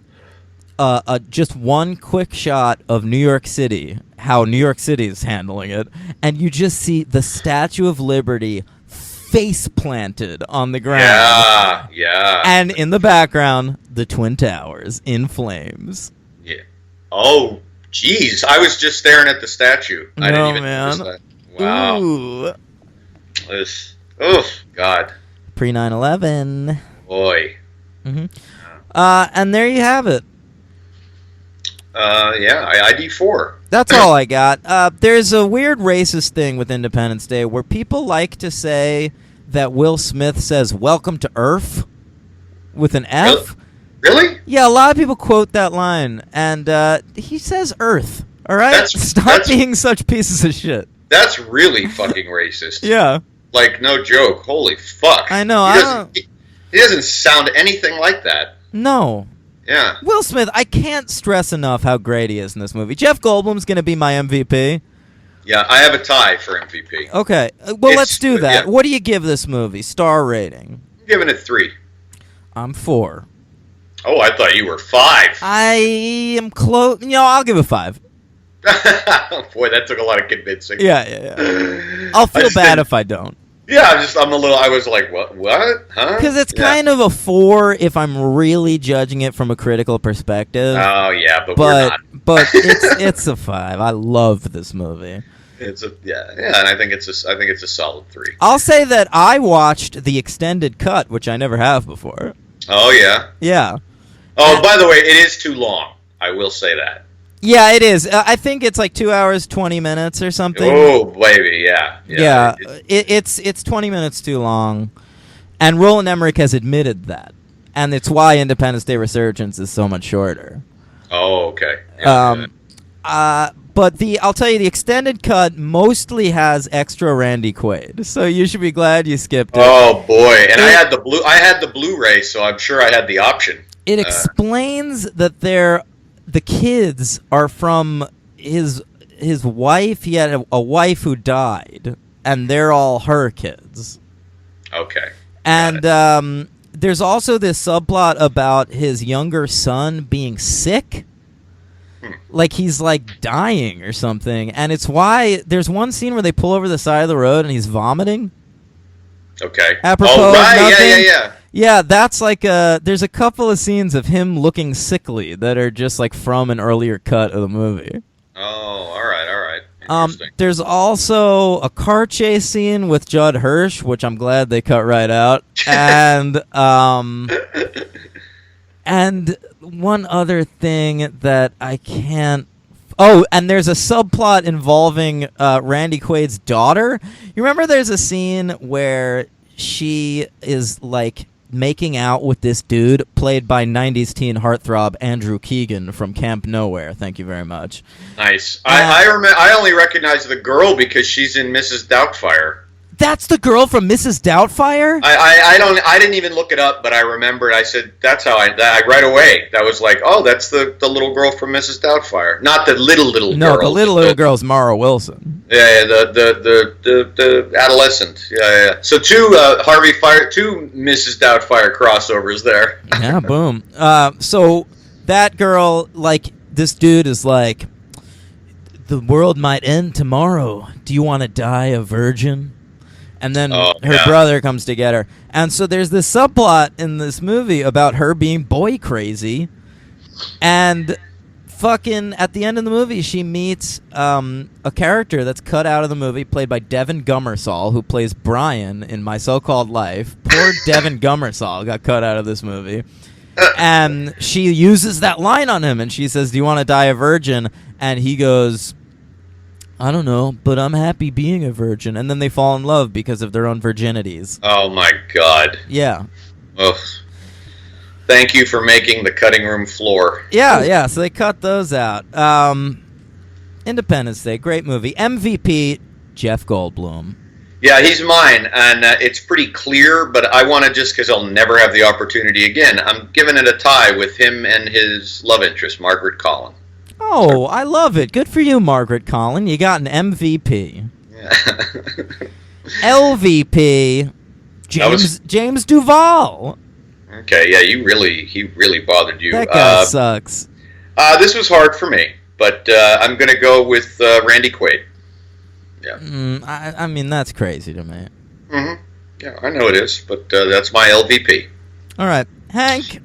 one quick shot of New York City, how New York City is handling it, and you just see the Statue of Liberty face planted on the ground. Yeah. And in the background, the Twin Towers in flames. Yeah. Oh, jeez. I was just staring at the statue. I didn't even notice that. Wow. Ooh. God. Pre 9/11. Boy. Mm-hmm. And there you have it. ID4. That's all I got. There's a weird racist thing with Independence Day where people like to say that Will Smith says "Welcome to Earth" with an F. Really? Yeah, a lot of people quote that line, and he says Earth. All right? Stop being such pieces of shit. That's really fucking racist. Yeah. Like, no joke. Holy fuck. I know. He doesn't sound anything like that. No. Yeah. Will Smith, I can't stress enough how great he is in this movie. Jeff Goldblum's going to be my MVP. Yeah, I have a tie for MVP. Okay, well, let's do that. Yeah. What do you give this movie? Star rating? I'm giving it 3. I'm 4. Oh, I thought you were 5. I am close. I'll give it 5. Boy, that took a lot of convincing. Yeah. I'll feel bad if I don't. Yeah, I was like, what, huh? Because it's kind of a 4 if I'm really judging it from a critical perspective. Oh, yeah, but we're not. But it's a 5. I love this movie. And I think it's a solid 3. I'll say that I watched the extended cut, which I never have before. Oh, yeah? Yeah. Oh, by the way, it is too long. I will say that. Yeah, it is. I think it's like 2 hours, 20 minutes or something. Oh, baby, yeah. Yeah, it's 20 minutes too long. And Roland Emmerich has admitted that. And it's why Independence Day Resurgence is so much shorter. Oh, okay. But I'll tell you, the extended cut mostly has extra Randy Quaid. So you should be glad you skipped it. Oh, boy. And I had the Blu-ray, so I'm sure I had the option. It explains that the kids are from his wife. He had a wife who died, and they're all her kids. Okay. And there's also this subplot about his younger son being sick. Like he's like dying or something. And it's why there's one scene where they pull over the side of the road and he's vomiting. Okay. Apropos of nothing. Yeah. Yeah, that's like there's a couple of scenes of him looking sickly that are just like from an earlier cut of the movie. Oh, all right. Interesting. There's also a car chase scene with Judd Hirsch, which I'm glad they cut right out. And and one other thing that I can't... Oh, and there's a subplot involving Randy Quaid's daughter. You remember there's a scene where she is like making out with this dude played by 90s teen heartthrob Andrew Keegan from Camp Nowhere. Thank you very much. Nice. I only recognize the girl because she's in Mrs. Doubtfire. That's the girl from Mrs. Doubtfire? I didn't even look it up, but I remembered. I said that's how I right away. That was like, oh, that's the little girl from Mrs. Doubtfire, not the little girl. No, the little girl's Mara Wilson. Yeah, the adolescent. Yeah. So two Mrs. Doubtfire crossovers there. Yeah, boom. So that girl, like, this dude is like, the world might end tomorrow. Do you want to die a virgin? And then her brother comes to get her. And so there's this subplot in this movie about her being boy crazy. And fucking at the end of the movie, she meets a character that's cut out of the movie, played by Devin Gummersall, who plays Brian in My So-Called Life. Poor Devin Gummersall got cut out of this movie. And she uses that line on him, and she says, do you want to die a virgin? And he goes, I don't know, but I'm happy being a virgin. And then they fall in love because of their own virginities. Oh, my God. Yeah. Ugh. Thank you for making the cutting room floor. Yeah, so they cut those out. Independence Day, great movie. MVP, Jeff Goldblum. Yeah, he's mine, and it's pretty clear, but I want to just, because I'll never have the opportunity again, I'm giving it a tie with him and his love interest, Margaret Collin. Oh, I love it. Good for you, Margaret Collin. You got an MVP. Yeah. LVP, James Duvall. Okay, yeah, he really bothered you. That guy sucks. This was hard for me, but I'm going to go with Randy Quaid. Yeah. I mean, that's crazy to me. Mm-hmm. Yeah, I know it is, but that's my LVP. All right. Hank.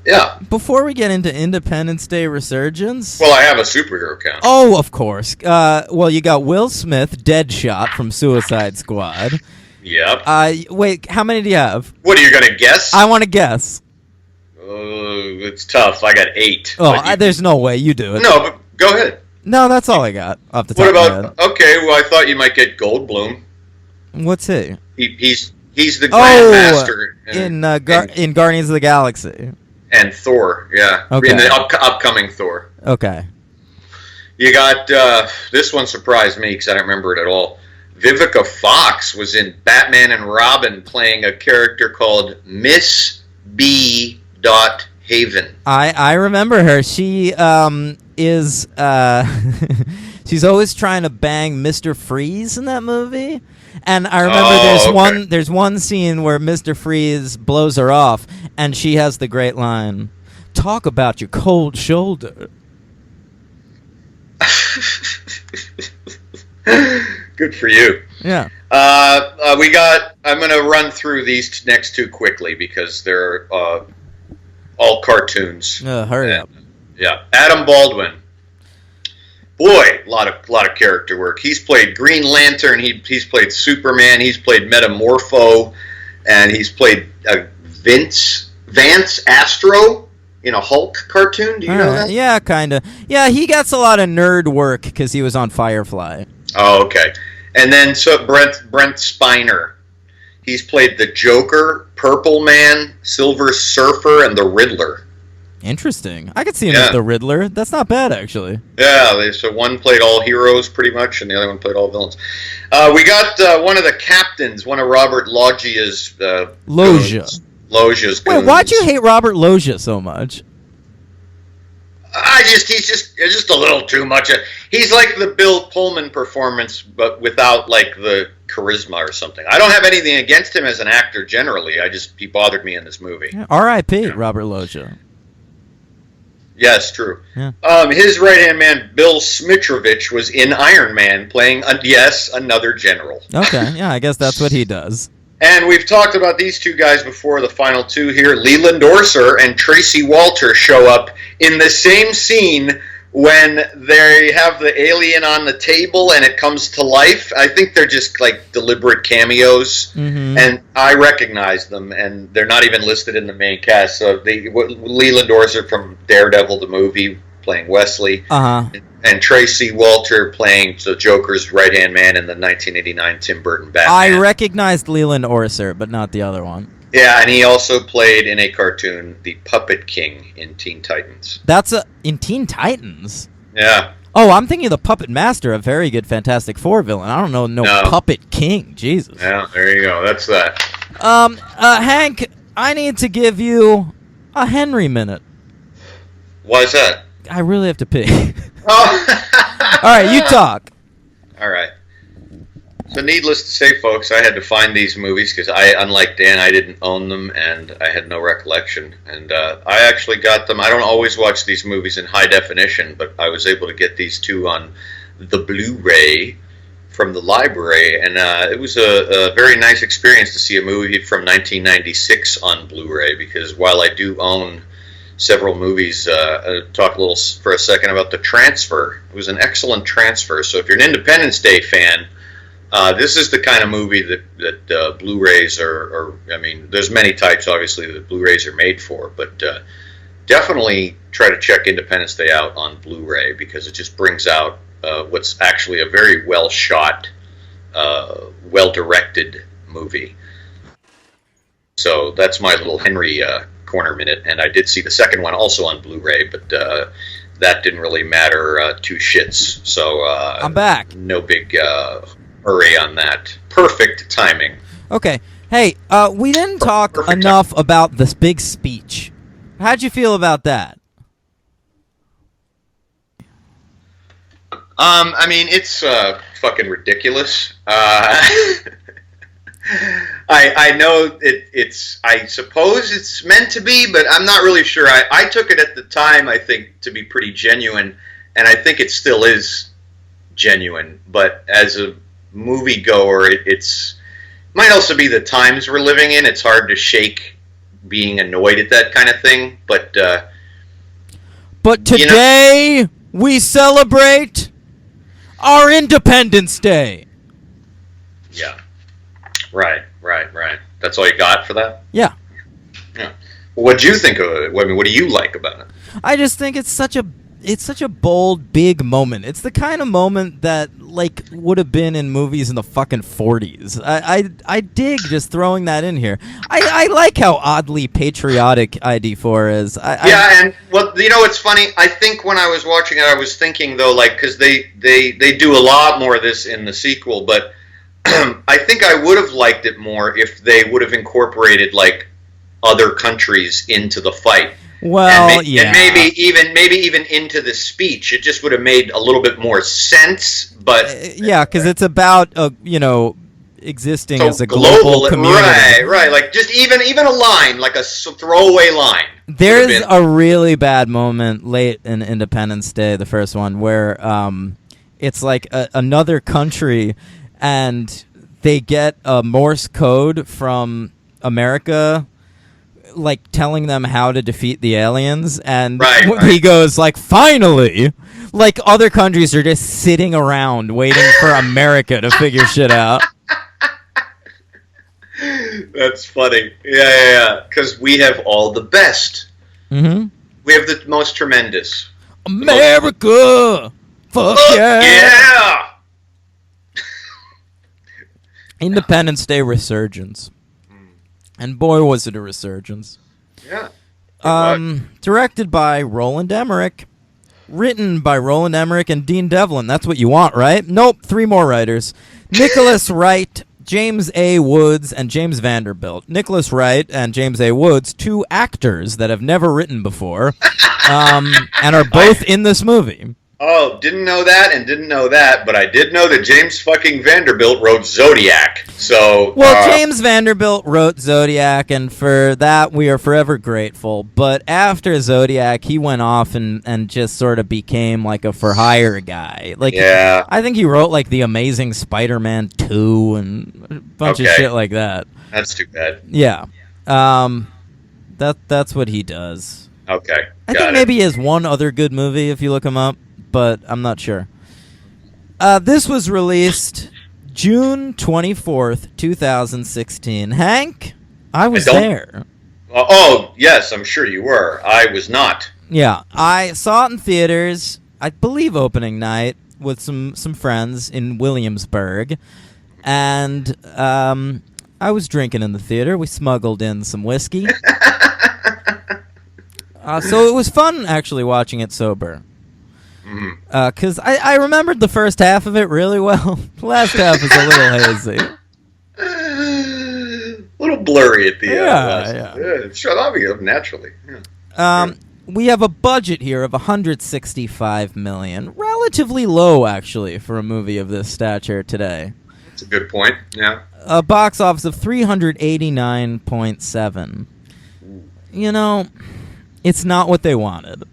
Yeah. Before we get into Independence Day Resurgence... Well, I have a superhero count. Oh, of course. Well, you got Will Smith, Deadshot from Suicide Squad. Yep. Wait, how many do you have? What, are you going to guess? I want to guess. It's tough. I got 8. Oh, there's no way you do it. No, but go ahead. No, that's all I got off the top of my head. Okay, well, I thought you might get Goldblum. What's he? He's the Grandmaster in Guardians of the Galaxy. And Thor, yeah. Okay. In the upcoming Thor. Okay. You got, this one surprised me because I don't remember it at all. Vivica Fox was in Batman and Robin playing a character called Miss B. Haven. I remember her. She is she's always trying to bang Mr. Freeze in that movie. And I remember there's one scene where Mr. Freeze blows her off, and she has the great line, "Talk about your cold shoulder." Good for you. Yeah. I'm going to run through these next two quickly because they're all cartoons. Hurry up. Yeah. Adam Baldwin. Boy, a lot of character work. He's played Green Lantern. He's played Superman. He's played Metamorpho, and he's played Vance Astro in a Hulk cartoon. Do you know that? Yeah, kind of. Yeah, he gets a lot of nerd work because he was on Firefly. Oh, okay. And then Brent Spiner. He's played the Joker, Purple Man, Silver Surfer, and the Riddler. Interesting. I could see him as the Riddler. That's not bad, actually. Yeah, so one played all heroes, pretty much, and the other one played all villains. We got one of the captains, one of Robert Loggia's Loggia. Loggia's goons. Wait, why'd you hate Robert Loggia so much? He's just a little too much. He's like the Bill Pullman performance, but without like the charisma or something. I don't have anything against him as an actor generally. He bothered me in this movie. Yeah, R.I.P. Robert Loggia. Yes, true. Yeah. His right-hand man, Bill Smitrovich, was in Iron Man playing, another general. Okay, yeah, I guess that's what he does. And we've talked about these two guys before, the final two here. Leland Orser and Tracy Walter show up in the same scene when they have the alien on the table and it comes to life. I think they're just like deliberate cameos, and I recognize them, and they're not even listed in the main cast. So Leland Orser from Daredevil, the movie, playing Wesley, and Tracy Walter playing the Joker's right-hand man in the 1989 Tim Burton Batman. I recognized Leland Orser, but not the other one. Yeah, and he also played in a cartoon, the Puppet King in Teen Titans. In Teen Titans? Yeah. Oh, I'm thinking of the Puppet Master, a very good Fantastic Four villain. I don't know, no. Puppet King. Jesus. Yeah, there you go. That's that. Hank, I need to give you a Henry minute. Why is that? I really have to pee. Oh. All right, you talk. All right. So needless to say, folks, I had to find these movies because unlike Dan, I didn't own them and I had no recollection. And I actually got them. I don't always watch these movies in high definition, but I was able to get these two on the Blu-ray from the library. And it was a very nice experience to see a movie from 1996 on Blu-ray because while I do own several movies, talk a little for a second about The Transfer. It was an excellent transfer. So if you're an Independence Day fan, this is the kind of movie that Blu-rays are. I mean, there's many types, obviously, that Blu-rays are made for, but definitely try to check Independence Day out on Blu-ray because it just brings out what's actually a very well-shot, well-directed movie. So that's my little Henry Corner minute, and I did see the second one also on Blu-ray, but that didn't really matter two shits. So I'm back. No big hurry on that. Perfect timing. Okay. Hey, we didn't talk enough about this big speech. How'd you feel about that? I mean, it's fucking ridiculous. I know it's. I suppose it's meant to be, but I'm not really sure. I took it at the time, I think, to be pretty genuine, and I think it still is genuine. But as a moviegoer, it's might also be the times we're living in. It's hard to shake being annoyed at that kind of thing. But today we celebrate our Independence Day. Yeah. Right. That's all you got for that? Yeah. Well, what'd you think of it? I mean, what do you like about it? I just think it's such a bold, big moment. It's the kind of moment that would have been in movies in the fucking 40s. I dig just throwing that in here. I like how oddly patriotic ID4 is. And well, it's funny. I think when I was watching it, I was thinking though, because they do a lot more of this in the sequel, but I think I would have liked it more if they would have incorporated other countries into the fight. Well, and, yeah. and maybe even into the speech, it just would have made a little bit more sense. But Yeah, because it's about existing so as a global community. right. Like just even a line, like a throwaway line. There's a really bad moment late in Independence Day, the first one, where it's like another country, and they get a Morse code from America, like telling them how to defeat the aliens, and he goes like, "Finally!" Like other countries are just sitting around waiting for America to figure shit out. That's funny. Yeah. Because we have all the best. Mm-hmm. We have the most tremendous. America! Fuck yeah! Yeah! Independence Day Resurgence. And boy, was it a resurgence. Yeah. Directed by Roland Emmerich. Written by Roland Emmerich and Dean Devlin. That's what you want, right? Nope, 3 more writers. Nicholas Wright, James A. Woods, and James Vanderbilt. Nicholas Wright and James A. Woods, 2 actors that have never written before, and are both in this movie. Oh, didn't know that, but I did know that James fucking Vanderbilt wrote Zodiac. So James Vanderbilt wrote Zodiac, and for that we are forever grateful. But after Zodiac, he went off and just sort of became like a for-hire guy. Like, yeah. I think he wrote like The Amazing Spider-Man 2 and a bunch of shit like that. That's too bad. Yeah. That's what he does. Okay. I think maybe he has one other good movie if you look him up, but I'm not sure. This was released June 24th, 2016. Hank, I was there. Oh, yes, I'm sure you were. I was not. Yeah, I saw it in theaters, I believe opening night, with some friends in Williamsburg. And I was drinking in the theater. We smuggled in some whiskey. So it was fun, actually, watching it sober. Because I remembered the first half of it really well. The last half is a little hazy. A little blurry at the end. Yeah. Shut up, naturally. Yeah. We have a budget here of $165 million. Relatively low, actually, for a movie of this stature today. That's a good point, yeah. A box office of $389.7. You know, it's not what they wanted.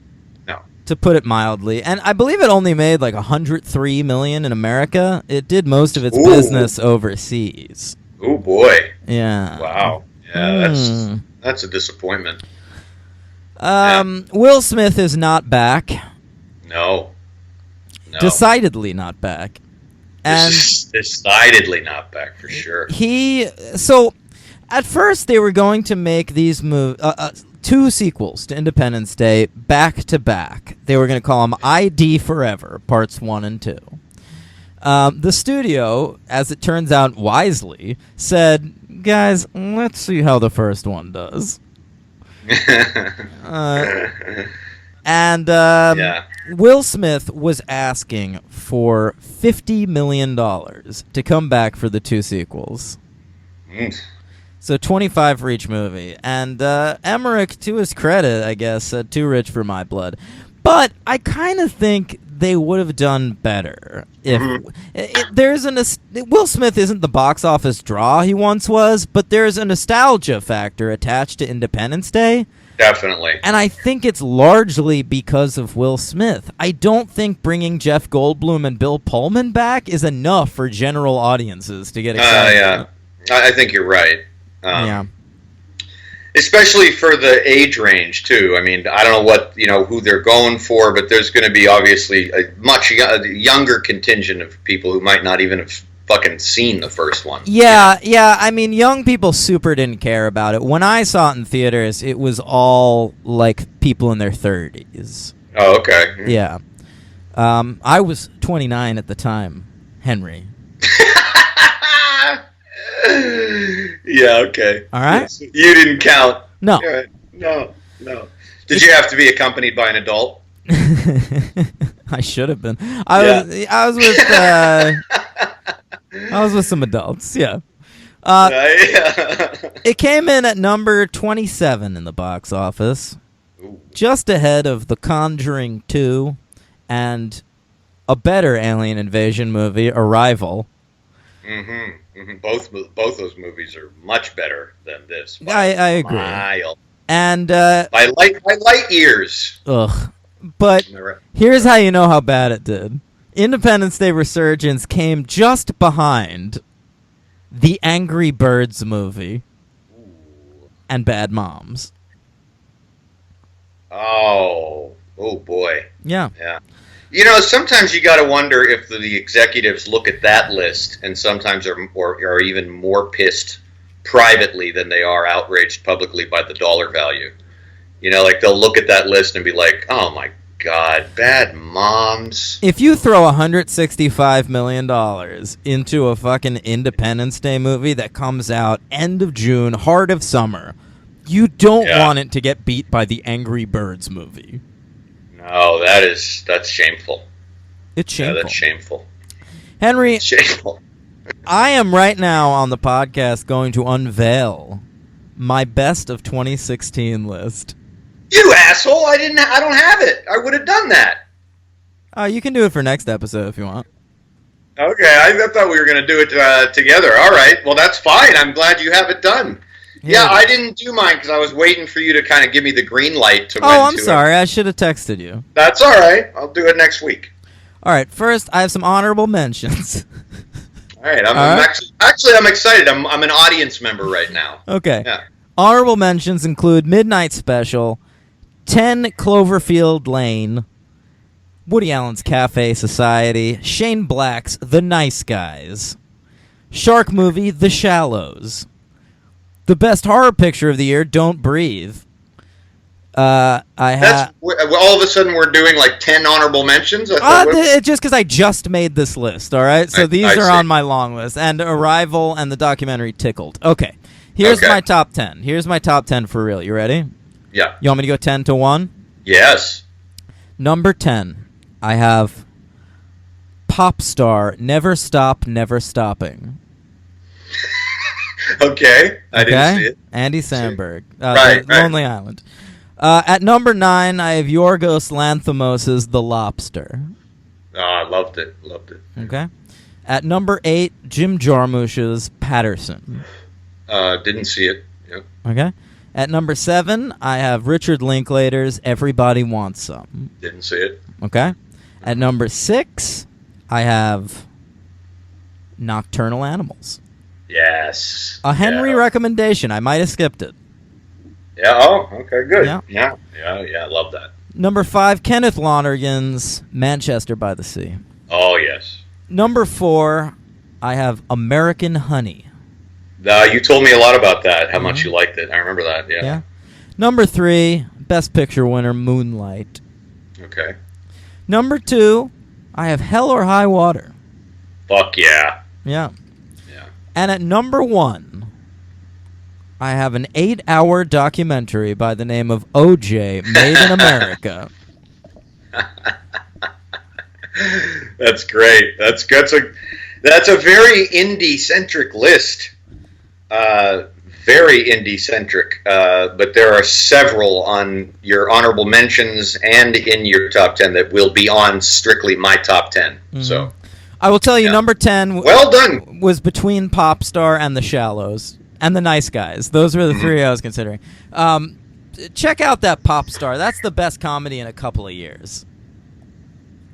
To put it mildly. And I believe it only made like $103 million in America. It did most of its business overseas. Oh boy. Yeah. Wow. Yeah, that's a disappointment. Will Smith is not back. No. Decidedly not back. And decidedly not back for sure. So at first they were going to make these 2 sequels to Independence Day back to back. They were going to call them ID Forever, parts 1 and 2. The studio, as it turns out wisely, said, guys, let's see how the first one does. Will Smith was asking for $50 million to come back for the 2 sequels. So 25 for each movie. And Emmerich, to his credit, I guess, said too rich for my blood. But I kind of think they would have done better. If Will Smith isn't the box office draw he once was, but there's a nostalgia factor attached to Independence Day. Definitely. And I think it's largely because of Will Smith. I don't think bringing Jeff Goldblum and Bill Pullman back is enough for general audiences to get excited. Yeah. I think you're right. Yeah. Especially for the age range too. I mean, I don't know who they're going for, but there's going to be obviously a much younger contingent of people who might not even have fucking seen the first one. Yeah. I mean, young people super didn't care about it. When I saw it in theaters, it was all like people in their 30s. Oh, okay. Yeah. I was 29 at the time, Henry. Yeah, okay. All right. You didn't count. No. Right. No. Did you have to be accompanied by an adult? I should have been. I was with some adults. Yeah. It came in at number 27 in the box office. Ooh. just ahead of The Conjuring 2 and a better alien invasion movie, Arrival. Both those movies are much better than this. I agree. Mile. And By light years. ugh. But here's how you know how bad it did. Independence Day Resurgence came just behind the Angry Birds movie and Bad Moms. Oh boy. Yeah. Yeah. Sometimes you got to wonder if the executives look at that list and sometimes are even more pissed privately than they are outraged publicly by the dollar value. Like they'll look at that list and be like, oh my God, Bad Moms. If you throw $165 million into a fucking Independence Day movie that comes out end of June, heart of summer, you don't want it to get beat by the Angry Birds movie. No, that's shameful. It's shameful. Yeah, that's shameful. Henry, It's shameful. I am right now on the podcast going to unveil my best of 2016 list. You asshole! I don't have it. I would have done that. You can do it for next episode if you want. Okay, I thought we were going to do it together. All right, well that's fine. I'm glad you have it done. Yeah, I didn't do mine because I was waiting for you to kind of give me the green light to. Oh, I'm sorry. I should have texted you. That's all right. I'll do it next week. All right. First, I have some honorable mentions. All right. I'm excited. I'm an audience member right now. Okay. Yeah. Honorable mentions include Midnight Special, 10 Cloverfield Lane, Woody Allen's Cafe Society, Shane Black's The Nice Guys, Shark Movie The Shallows, the best horror picture of the year, Don't Breathe. All of a sudden we're doing like 10 honorable mentions. It's just because I just made this list. All right, so these are see. on my long list, and Arrival and the documentary Tickled. Okay, here's my top 10. Here's my top 10 for real. You ready? Yeah. You want me to go 10 to 1? Yes. Number 10, I have Pop Star, Never Stop, Never Stopping. Okay, I didn't see it. Andy Samberg. Right. Lonely Island. At number 9, I have Yorgos Lanthimos' The Lobster. Oh, I loved it. Okay. At number 8, Jim Jarmusch's Patterson. Didn't see it. Yep. Okay. At number 7, I have Richard Linklater's Everybody Wants Some. Didn't see it. Okay. At number 6, I have Nocturnal Animals. Yes. A Henry recommendation. I might have skipped it. Yeah. Oh, okay. Good. Yeah. I love that. Number 5, Kenneth Lonergan's Manchester by the Sea. Oh, yes. Number 4, I have American Honey. You told me a lot about that, how much you liked it. I remember that, yeah. Number 3, Best Picture winner, Moonlight. Okay. Number 2, I have Hell or High Water. Fuck yeah. Yeah. And at number 1, I have an 8-hour documentary by the name of O.J. Made in America. That's great. That's a very indie-centric list. Very indie-centric. But there are several on your honorable mentions and in your top 10 that will be on strictly my top 10. Mm-hmm. So I will tell you, number 10 well done. Was between Pop Star and The Shallows and The Nice Guys. Those were the three I was considering. Check out that Pop Star. That's the best comedy in a couple of years.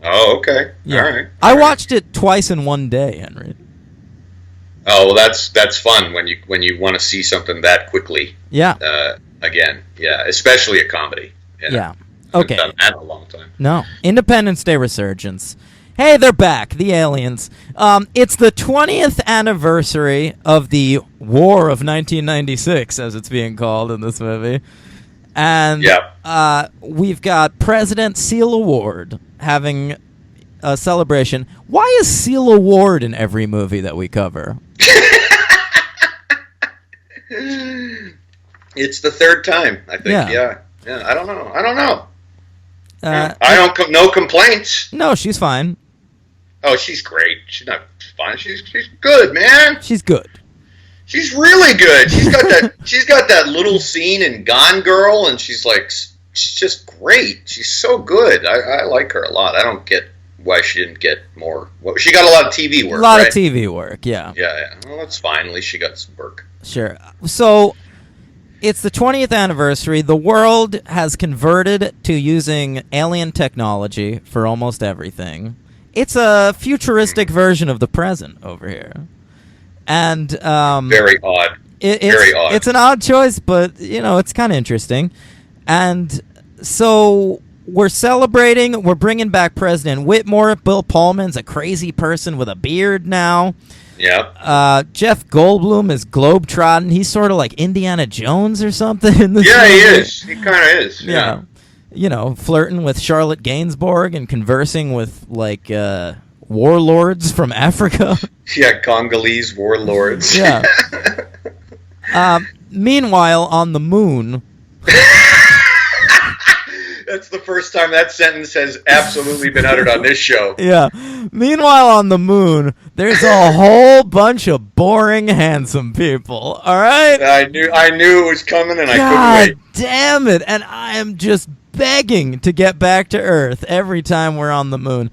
Oh, okay. Yeah. All right. I watched it twice in one day, Henry. Oh, well, that's fun when you want to see something that quickly. Yeah. Again, yeah, especially a comedy. Yeah. Okay. I've done that in a long time. No. Independence Day Resurgence. Hey, they're back, the aliens. It's the 20th anniversary of the War of 1996, as it's being called in this movie. And we've got President Seal Award having a celebration. Why is Seal Award in every movie that we cover? It's the third time, I think. Yeah. I don't know. No complaints. No, she's fine. Oh, she's great. She's not fine. She's good, man. She's good. She's really good. She's got that little scene in Gone Girl, and she's like she's just great. She's so good. I like her a lot. I don't get why she didn't get more. Well, she got a lot of TV work. A lot right? of TV work, yeah. Yeah. Well, that's fine. At least she got some work. Sure. So it's the 20th anniversary. The world has converted to using alien technology for almost everything. It's a futuristic version of the present over here. And very odd. Very odd. It's an odd choice, but it's kind of interesting. And so we're celebrating. We're bringing back President Whitmore. Bill Pullman's a crazy person with a beard now. Yeah. Jeff Goldblum is globetrotting. He's sort of like Indiana Jones or something in this Yeah, movie. he is. He kind of is. Yeah. Flirting with Charlotte Gainsbourg and conversing with like warlords from Africa. Yeah, Congolese warlords. Yeah. Meanwhile, on the moon. That's the first time that sentence has absolutely been uttered on this show. Yeah. Meanwhile, on the moon, there's a whole bunch of boring, handsome people. All right? I knew it was coming, and I God couldn't wait. damn it. And I am just begging to get back to Earth every time we're on the moon.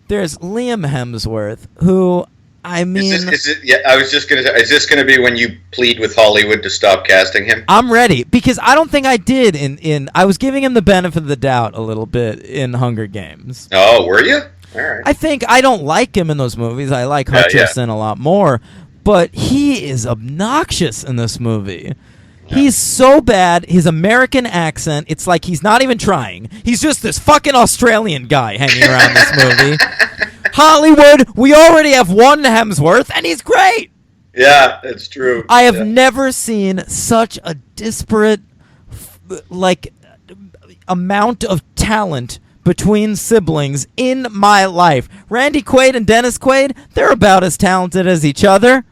There's Liam Hemsworth, who, I mean... I was just going to say, is this going to be when you plead with Hollywood to stop casting him? I'm ready, because I don't think I did I was giving him the benefit of the doubt a little bit in Hunger Games. Oh, were you? All right. I think I don't like him in those movies. I like Hutcherson a lot more, but he is obnoxious in this movie. Yeah. He's so bad. His American accent, it's like he's not even trying. He's just this fucking Australian guy hanging around this movie. Hollywood, we already have one Hemsworth, and he's great. Yeah, it's true. I have never seen such a disparate, amount of talent between siblings in my life. Randy Quaid and Dennis Quaid, they're about as talented as each other.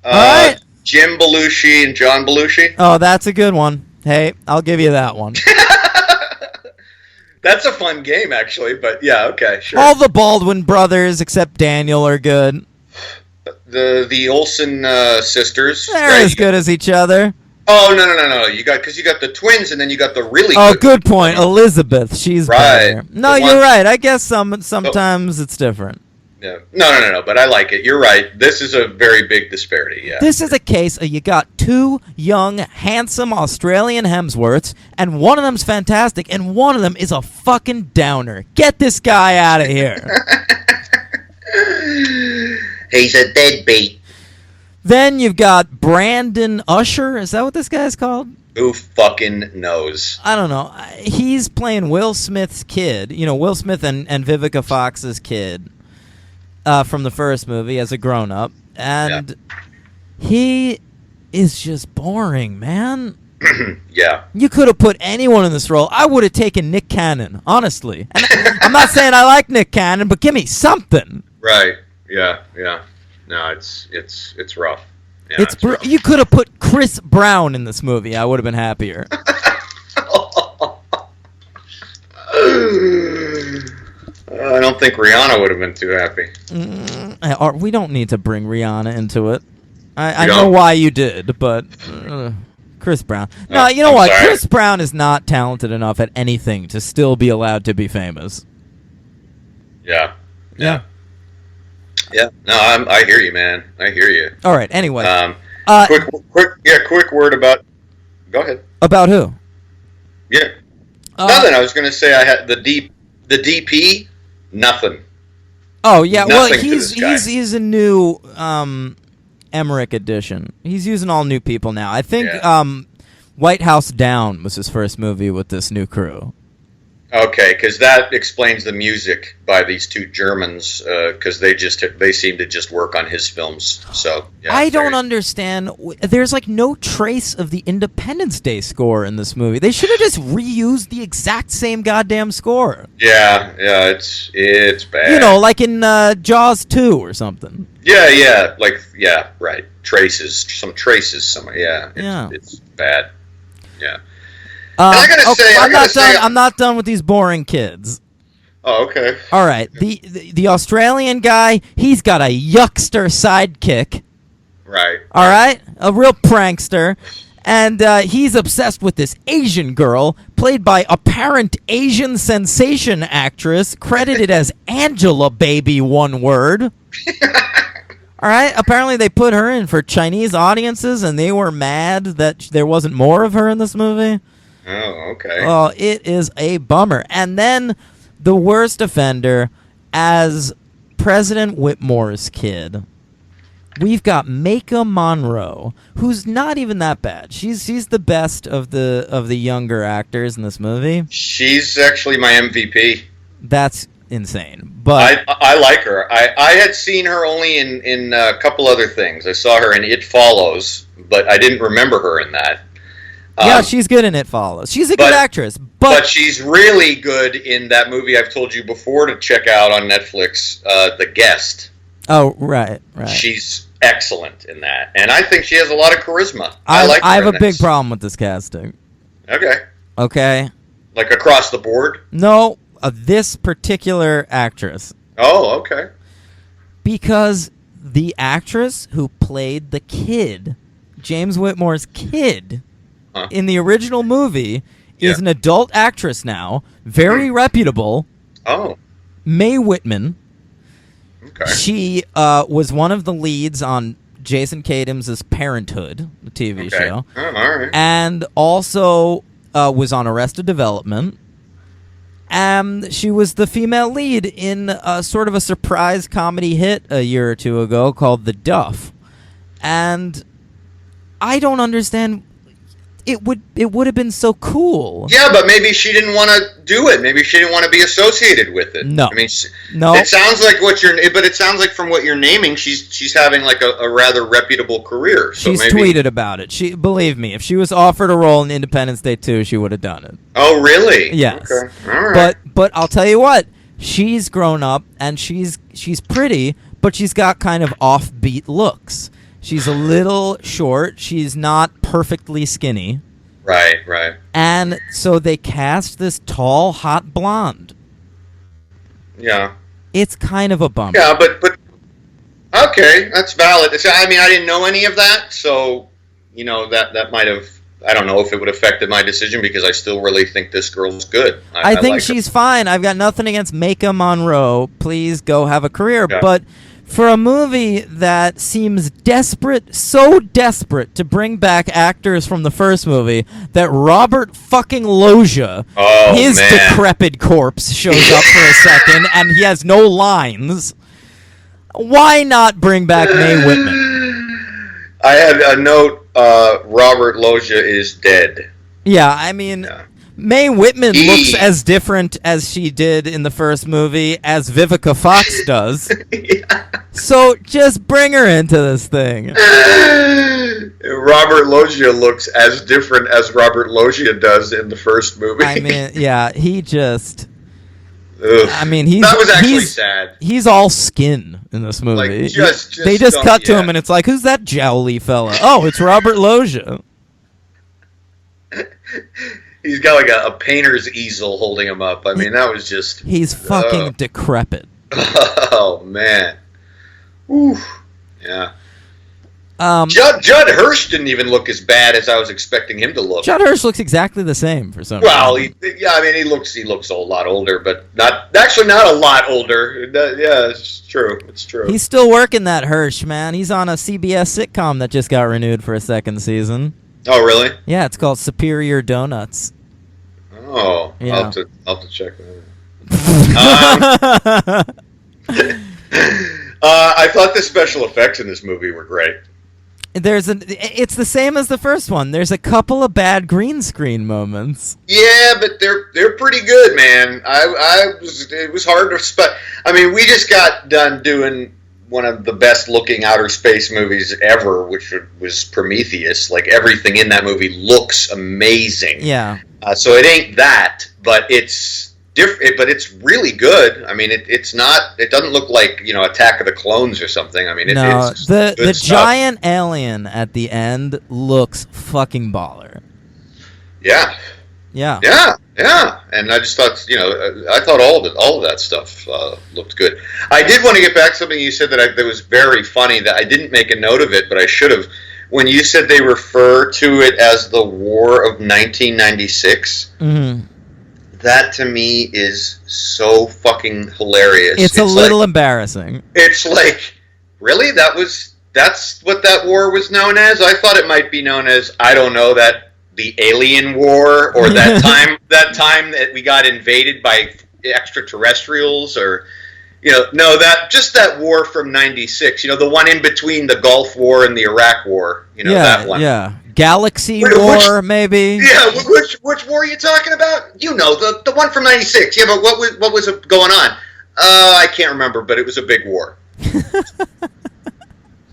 All right? Jim Belushi and John Belushi. Oh, that's a good one. Hey, I'll give you that one. That's a fun game, actually, but yeah, okay, sure. All the Baldwin brothers except Daniel are good. The Olsen sisters. They're as good as each other. Oh, no. You got the twins, and then you got the really good. Oh, good point. Elizabeth, she's right. better. No, you're right. I guess sometimes it's different. Yeah. No, but I like it. You're right. This is a very big disparity, yeah. This is a case of you got two young, handsome Australian Hemsworths, and one of them's fantastic, and one of them is a fucking downer. Get this guy out of here. He's a deadbeat. Then you've got Brandon Usher. Is that what this guy's called? Who fucking knows? I don't know. He's playing Will Smith's kid. Will Smith and Vivica Fox's kid from the first movie as a grown-up. And he is just boring, man. Yeah. You could have put anyone in this role. I would have taken Nick Cannon, honestly. And I'm not saying I like Nick Cannon, but give me something. Right. Yeah. No, it's rough. Yeah, it's rough. You could have put Chris Brown in this movie. I would have been happier. I don't think Rihanna would have been too happy. We don't need to bring Rihanna into it. I know why you did, but Chris Brown. No, you know what? Sorry. Chris Brown is not talented enough at anything to still be allowed to be famous. Yeah. Yeah, no, I hear you, man. I hear you. All right. Anyway, quick word about. Go ahead. About who? Yeah. Nothing. I was going to say I had the DP. Nothing. Oh yeah. Nothing Well, he's a new Emmerich edition. He's using all new people now. I think White House Down was his first movie with this new crew. Okay, because that explains the music by these two Germans, because they seem to just work on his films. So I don't understand. There's like no trace of the Independence Day score in this movie. They should have just reused the exact same goddamn score. Yeah, it's bad. Like in Jaws 2 or something. Yeah, right. Some traces. It's bad. Yeah. I'm not done with these boring kids. Oh, okay. All right. The Australian guy, he's got a yuckster sidekick. Right. All right? A real prankster. And he's obsessed with this Asian girl, played by apparent Asian sensation actress, credited as Angela Baby, one word. All right, apparently they put her in for Chinese audiences, and they were mad that there wasn't more of her in this movie. Oh, okay. Oh, it is a bummer. And then the worst offender as President Whitmore's kid. We've got Maika Monroe, who's not even that bad. She's the best of the younger actors in this movie. She's actually my MVP. That's insane. But I like her. I had seen her only in a couple other things. I saw her in It Follows, but I didn't remember her in that. Yeah, she's good in It Follows. She's a good actress. But she's really good in that movie I've told you before to check out on Netflix, The Guest. Oh, right. She's excellent in that. And I think she has a lot of charisma. I have a big problem with this casting. Okay? Like across the board? No, this particular actress. Oh, okay. Because the actress who played the kid, James Whitmore's kid, in the original movie, is an adult actress now, very reputable. Oh. Mae Whitman. Okay. She was one of the leads on Jason Katims' Parenthood, the TV show. Oh, all right. And also was on Arrested Development. And she was the female lead in sort of a surprise comedy hit a year or two ago called The Duff. And I don't understand. It would have been so cool. Yeah, but maybe she didn't want to do it. Maybe she didn't want to be associated with it. No, I mean, no. It sounds like it sounds like from what you're naming, she's having like a rather reputable career. So she's tweeted about it. Believe me, if she was offered a role in Independence Day 2, she would have done it. Oh, really? Yes. Okay. All right. But I'll tell you what, she's grown up and she's pretty, but she's got kind of offbeat looks. She's a little short. She's not perfectly skinny. Right. And so they cast this tall, hot blonde. Yeah. It's kind of a bummer. Yeah, but okay, that's valid. I mean, I didn't know any of that, so that might have. I don't know if it would have affected my decision because I still really think this girl's good. I think she's fine. I've got nothing against Maika Monroe. Please go have a career, but. For a movie that seems desperate, so desperate to bring back actors from the first movie, that Robert fucking Loggia, his decrepit corpse, shows up for a second, and he has no lines. Why not bring back Mae Whitman? I had a note, Robert Loggia is dead. Yeah, I mean... Yeah. Mae Whitman looks as different as she did in the first movie as Vivica Fox does. Yeah. So just bring her into this thing. Robert Loggia looks as different as Robert Loggia does in the first movie. I mean, yeah, he just... Ugh. I mean, that was actually sad. He's all skin in this movie. Like, they just cut to him and it's like, who's that jowly fella? Oh, it's Robert Loggia. He's got like a painter's easel holding him up. I mean, that was just... He's fucking decrepit. Oh, man. Whew. Yeah. Judd Hirsch didn't even look as bad as I was expecting him to look. Judd Hirsch looks exactly the same for some reason. He looks a lot older, but not a lot older. Yeah, it's true. It's true. He's still working that Hirsch, man. He's on a CBS sitcom that just got renewed for a second season. Oh, really? Yeah, it's called Superior Donuts. Oh, yeah. I'll have to check that out. I thought the special effects in this movie were great. It's the same as the first one. There's a couple of bad green screen moments. Yeah, but they're pretty good, man. It was hard to spot. I mean, we just got done doing one of the best looking outer space movies ever, which was Prometheus. Like, everything in that movie looks amazing. Yeah. So it ain't that, but it's different. But it's really good. I mean, it doesn't look like Attack of the Clones or something. I mean, it's the giant alien at the end looks fucking baller. Yeah. Yeah. Yeah. Yeah. And I just thought, I thought all of that stuff looked good. I did want to get back to something you said that was very funny that I didn't make a note of it, but I should have. when you said they refer to it as the War of 1996, that to me is so fucking hilarious. It's a little embarrassing. It's like, really? That's what that war was known as? I thought it might be known as, I don't know, that the Alien War, or that time that we got invaded by extraterrestrials, or no, that war from 96, the one in between the Gulf War and the Iraq War, that one. Yeah. Galaxy War, maybe. Yeah, which war are you talking about? The one from 96. Yeah, but what was going on? I can't remember, but it was a big war.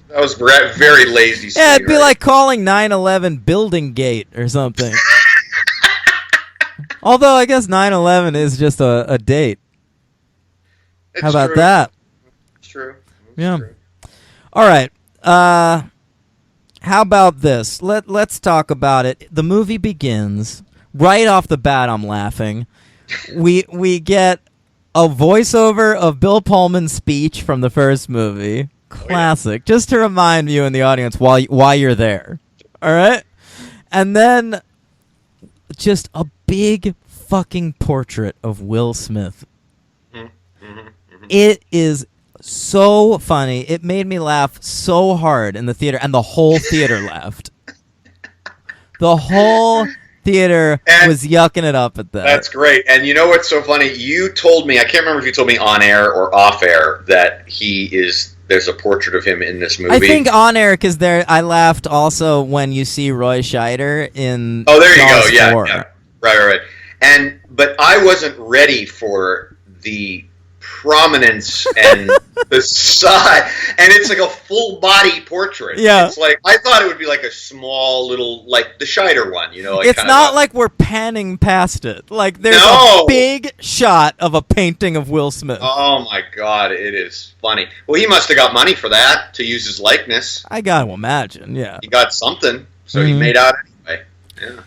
That was very lazy. Yeah, it'd be like calling 9/11 Building Gate or something. Although I guess 9/11 is just a date. How about that? It's true. Yeah. True. All right. How about this? Let's talk about it. The movie begins right off the bat. I'm laughing. We get a voiceover of Bill Pullman's speech from the first movie. Classic. Just to remind you and the audience why you're there. All right? And then just a big fucking portrait of Will Smith. It is so funny. It made me laugh so hard in the theater, and the whole theater laughed. The whole theater was yucking it up at that. That's great. And you know what's so funny? You told me, I can't remember if you told me on air or off air, that there's a portrait of him in this movie. I think on air, because I laughed also when you see Roy Scheider in Oh, there you Jaws go. Yeah, 4. yeah. Right. But I wasn't ready for the prominence and the side, and it's like a full body portrait. Yeah, it's like I thought it would be like a small little, like the Scheider one, like it's not like we're panning past it. Like there's a big shot of a painting of Will Smith. Oh my god, it is funny. Well, he must have got money for that to use his likeness. I gotta imagine. Yeah, he got something, so he made out anyway. Yeah.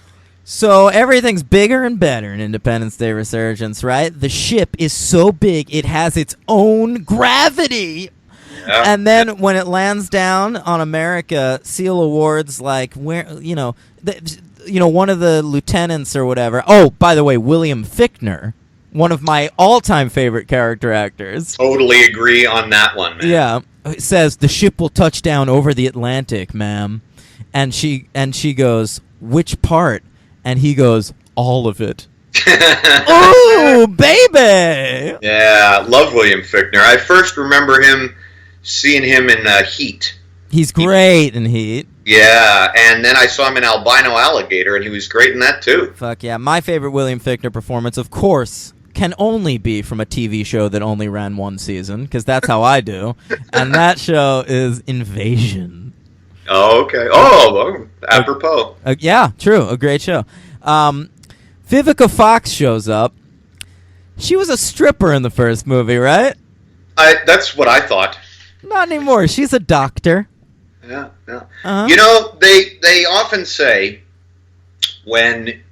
So everything's bigger and better in Independence Day Resurgence, right? The ship is so big it has its own gravity. Yeah. And then when it lands down on America, Seal awards like one of the lieutenants or whatever. Oh, by the way, William Fichtner, one of my all-time favorite character actors. Totally agree on that one, man. Yeah, says the ship will touch down over the Atlantic, ma'am. And she goes, "Which part?" And he goes, "All of it." Oh, baby! Yeah, love William Fichtner. I first remember seeing him in Heat. He's great in Heat. Yeah, and then I saw him in Albino Alligator, and he was great in that too. Fuck yeah. My favorite William Fichtner performance, of course, can only be from a TV show that only ran one season, because that's how I do. And that show is Invasion. Oh, okay. Oh, apropos. Yeah, true. A great show. Vivica Fox shows up. She was a stripper in the first movie, right? That's what I thought. Not anymore. She's a doctor. Yeah. Uh-huh. They often say when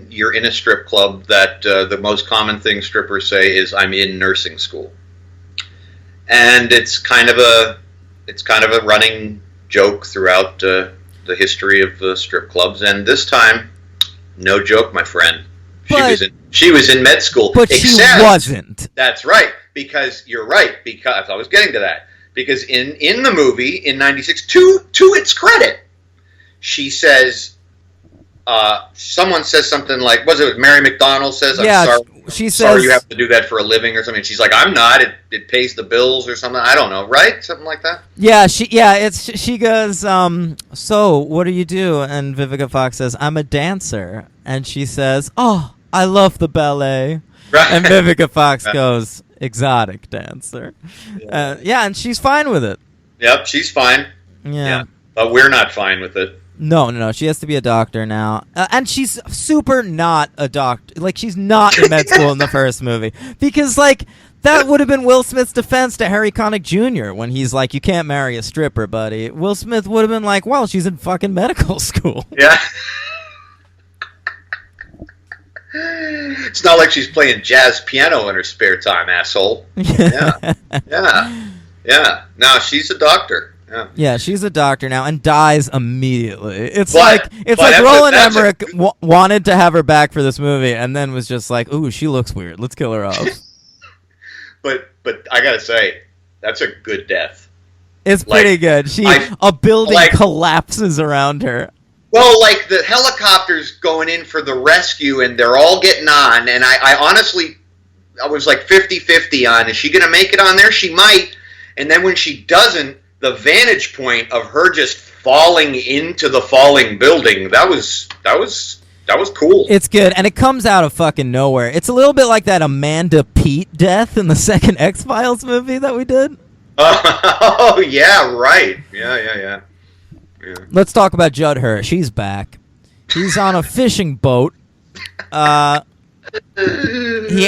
you're in a strip club that the most common thing strippers say is, "I'm in nursing school," and it's kind of a running joke throughout the history of the strip clubs, and this time, no joke, my friend. She was in med school, but she wasn't. That's right, because you're right. Because I was getting to that. Because in the movie in '96, to its credit, she says, someone says something like, was it Mary McDonald says, "I'm sorry." She says, "Sorry you have to do that for a living," or something. She's like, "I'm not. It pays the bills," or something. I don't know, right? Something like that. Yeah, she goes, "So what do you do?" And Vivica Fox says, "I'm a dancer." And she says, "Oh, I love the ballet." Right. And Vivica Fox goes, "Exotic dancer." Yeah, and she's fine with it. Yep, she's fine. Yeah. But we're not fine with it. No. She has to be a doctor now. And she's super not a doctor. Like, she's not in med school in the first movie. Because, like, that would have been Will Smith's defense to Harry Connick Jr. when he's like, "You can't marry a stripper, buddy." Will Smith would have been like, "Well, she's in fucking medical school." Yeah. It's not like she's playing jazz piano in her spare time, asshole. Yeah. No, she's a doctor. Yeah. Yeah, she's a doctor now and dies immediately. It's But like Roland Emmerich wanted to have her back for this movie and then was just like, ooh, she looks weird. Let's kill her off. But I gotta say, that's a good death. It's pretty good. A building collapses around her. Well, like the helicopter's going in for the rescue and they're all getting on, and I honestly, I was like 50-50 on, is she going to make it on there? She might. And then when she doesn't, the vantage point of her just falling into the falling building, that was cool. It's good, and it comes out of fucking nowhere. It's a little bit like that Amanda Peet death in the second X-Files movie that we did. Oh, yeah, right. Yeah. Let's talk about Judd Hirsch. He's back. He's on a fishing boat. He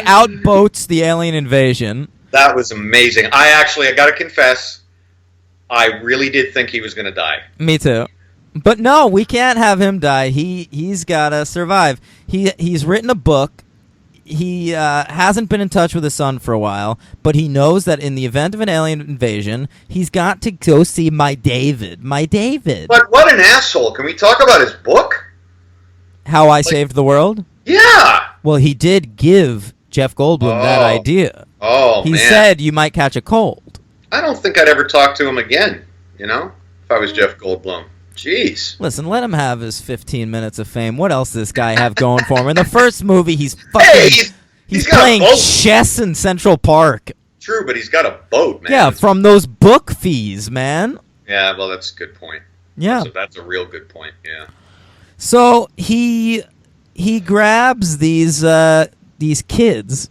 outboats the alien invasion. That was amazing. I got to confess, I really did think he was going to die. Me too. But no, we can't have him die. He's got to survive. He's written a book. He hasn't been in touch with his son for a while, but he knows that in the event of an alien invasion, he's got to go see my David. My David. But what an asshole. Can we talk about his book? How I Saved the World? Yeah. Well, he did give Jeff Goldblum that idea. Oh, he man. said you might catch a cold. I don't think I'd ever talk to him again, if I was Jeff Goldblum. Jeez. Listen, let him have his 15 minutes of fame. What else does this guy have going for him? In the first movie, he's fucking... he's playing chess in Central Park. True, but he's got a boat, man. Yeah, from those book fees, man. Yeah, well, that's a good point. Yeah. That's a real good point, yeah. So he grabs these kids.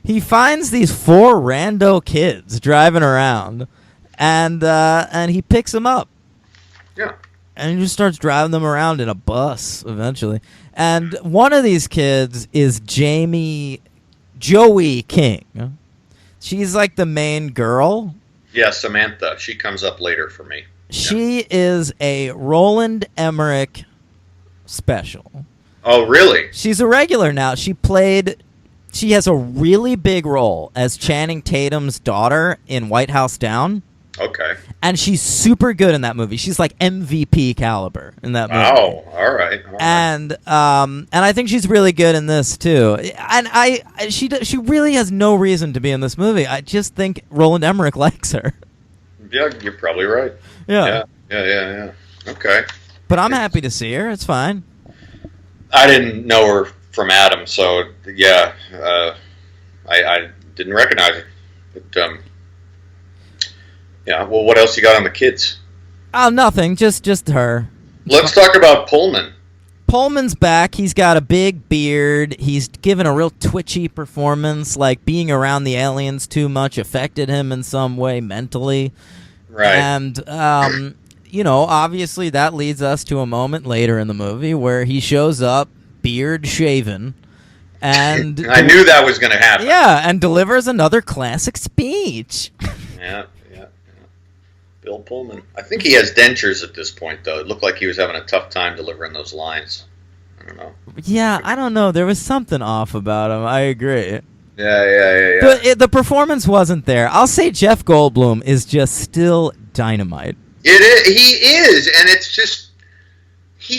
He finds these 4 rando kids driving around, and he picks them up. Yeah. And he just starts driving them around in a bus eventually. And one of these kids is Joey King. She's like the main girl. Yeah, Samantha. She comes up later for me. She is a Roland Emmerich special. Oh, really? She's a regular now. She has a really big role as Channing Tatum's daughter in White House Down. Okay. And she's super good in that movie. She's like MVP caliber in that movie. Oh, all right. And I think she's really good in this too. And she really has no reason to be in this movie. I just think Roland Emmerich likes her. Yeah, you're probably right. Yeah. Okay. But I'm happy to see her. It's fine. I didn't know her from Adam, so yeah, I didn't recognize her. But yeah. Well, what else you got on the kids? Oh, nothing. Just her. Let's talk about Pullman. Pullman's back. He's got a big beard. He's given a real twitchy performance, like being around the aliens too much affected him in some way mentally. Right. And, obviously that leads us to a moment later in the movie where he shows up, beard shaven, and... I knew that was going to happen. Yeah, and delivers another classic speech. Yeah. Bill Pullman. I think he has dentures at this point, though. It looked like he was having a tough time delivering those lines. I don't know. Yeah, I don't know. There was something off about him. I agree. Yeah. The performance wasn't there. I'll say Jeff Goldblum is just still dynamite. He is, and he's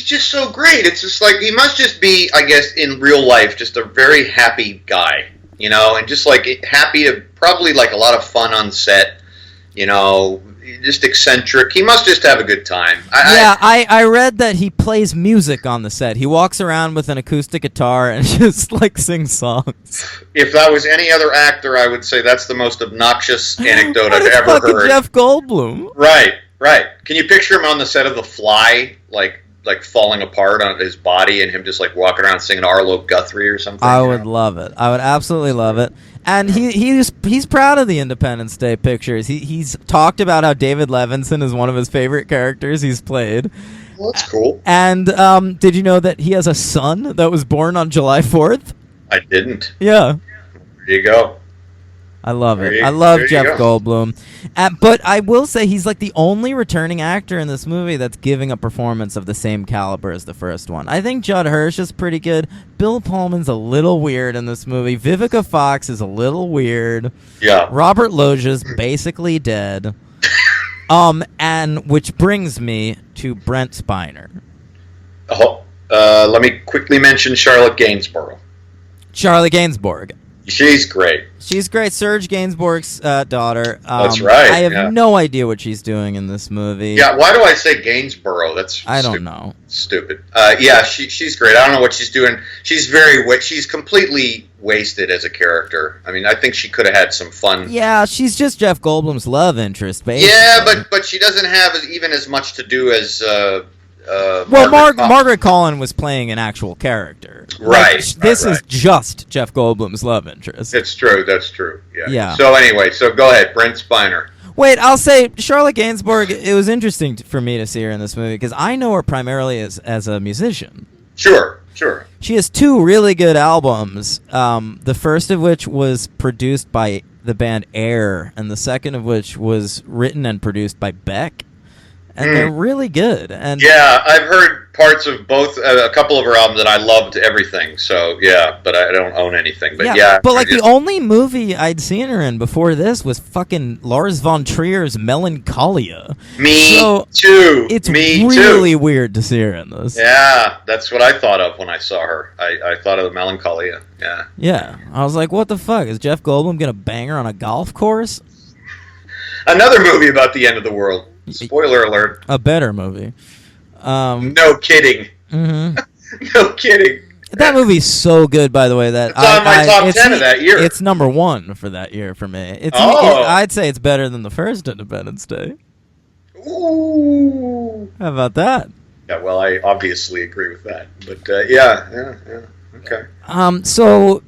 just so great. It's just like, he must just be, I guess, in real life, just a very happy guy, and just like happy to, probably like a lot of fun on set, just eccentric. He must just have a good time. I read that he plays music on the set. He walks around with an acoustic guitar and just like sings songs. If that was any other actor, I would say that's the most obnoxious anecdote I've ever heard. Jeff Goldblum. Right. Can you picture him on the set of The Fly, like falling apart on his body, and him just like walking around singing Arlo Guthrie or something? I would love it. I would absolutely love it. And he's proud of the Independence Day pictures. He's talked about how David Levinson is one of his favorite characters he's played. Well, that's cool. And did you know that he has a son that was born on July 4th? I didn't. Yeah. There you go. I love it. I love Jeff Goldblum. But I will say he's like the only returning actor in this movie that's giving a performance of the same caliber as the first one. I think Judd Hirsch is pretty good. Bill Pullman's a little weird in this movie. Vivica Fox is a little weird. Yeah. Robert Loggia's basically dead. And which brings me to Brent Spiner. Let me quickly mention Charlotte Gainsborough. Charlotte Gainsbourg. She's great. She's great. Serge Gainsbourg's daughter. That's right. I have no idea what she's doing in this movie. Yeah, why do I say Gainsborough? I don't know. Stupid. She's great. I don't know what she's doing. She's she's completely wasted as a character. I mean, I think she could have had some fun. Yeah, she's just Jeff Goldblum's love interest, basically. Yeah, but she doesn't have even as much to do as. Margaret Collin was playing an actual character. Right. This is just Jeff Goldblum's love interest. It's true. That's true. Yeah. So anyway, go ahead, Brent Spiner. Wait, I'll say Charlotte Gainsbourg. It was interesting for me to see her in this movie because I know her primarily as a musician. Sure. She has 2 really good albums. The first of which was produced by the band Air, and the second of which was written and produced by Beck. And they're really good. And yeah, I've heard parts of both. A couple of her albums, and I loved everything. So yeah, but I don't own anything. But yeah, but like the only movie I'd seen her in before this was fucking Lars von Trier's Melancholia. Me too. It's really weird to see her in this. Yeah, that's what I thought of when I saw her. I thought of the Melancholia. Yeah. Yeah, I was like, what the fuck? Is Jeff Goldblum gonna bang her on a golf course? Another movie about the end of the world. Spoiler alert. A better movie. No kidding. Mm-hmm. No kidding. That movie's so good, by the way. That it's on my top 10 of that year. It's number 1 for that year for me. I'd say it's better than the first Independence Day. Ooh. How about that? Yeah, well, I obviously agree with that. But yeah. Okay. So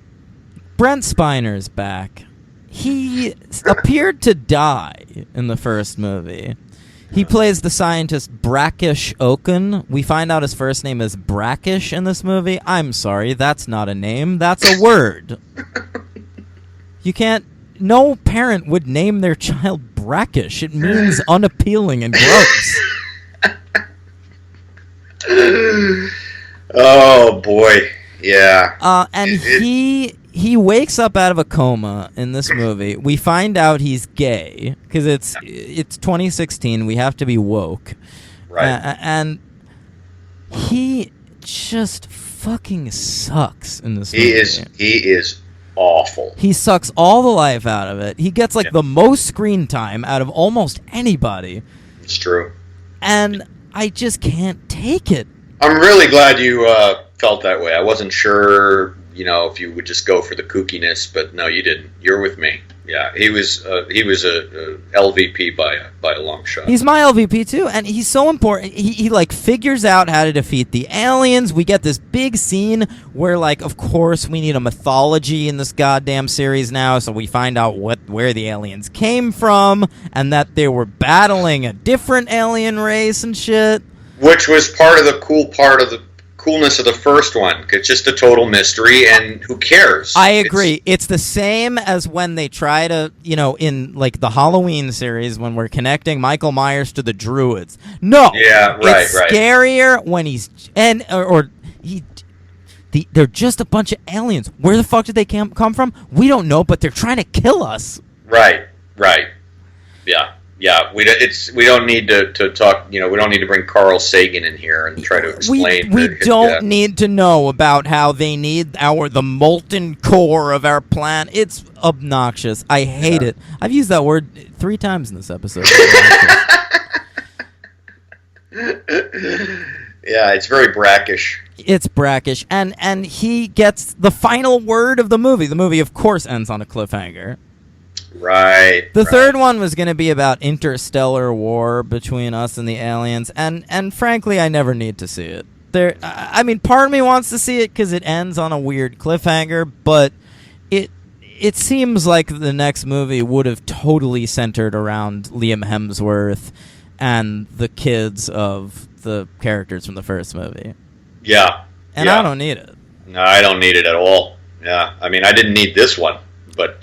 Brent Spiner's back. He appeared to die in the first movie. He plays the scientist Brackish Oaken. We find out his first name is Brackish in this movie. I'm sorry, that's not a name. That's a word. You can't... No parent would name their child Brackish. It means unappealing and gross. Oh, boy. Yeah. And he wakes up out of a coma in this movie. We find out he's gay because it's 2016. We have to be woke, right? And he just fucking sucks in this movie. He is awful. He sucks all the life out of it. He gets the most screen time out of almost anybody. It's true. And I just can't take it. I'm really glad you felt that way. I wasn't sure, if you would just go for the kookiness, but no, you didn't. You're with me. Yeah, he was a LVP by a long shot. He's my LVP too, and he's so important. He figures out how to defeat the aliens. We get this big scene where of course we need a mythology in this goddamn series now, so we find out where the aliens came from and that they were battling a different alien race and shit. Which was part of the coolness of the first one. It's just a total mystery, and who cares? I agree. It's the same as when they try to, in the Halloween series when we're connecting Michael Myers to the Druids. No. Yeah, right, it's scarier when he's they're just a bunch of aliens. Where the fuck did they come from? We don't know, but they're trying to kill us. Right. Yeah, we don't need to talk. We don't need to bring Carl Sagan in here and try to explain. We don't need to know about how they need the molten core of our planet. It's obnoxious. I hate it. I've used that word 3 times in this episode. Yeah, it's very brackish. It's brackish, and he gets the final word of the movie. The movie, of course, ends on a cliffhanger. Right. The third one was going to be about interstellar war between us and the aliens, and frankly, I never need to see it. Part of me wants to see it because it ends on a weird cliffhanger, but it seems like the next movie would have totally centered around Liam Hemsworth and the kids of the characters from the first movie. Yeah. And I don't need it. No, I don't need it at all. Yeah. I didn't need this one, but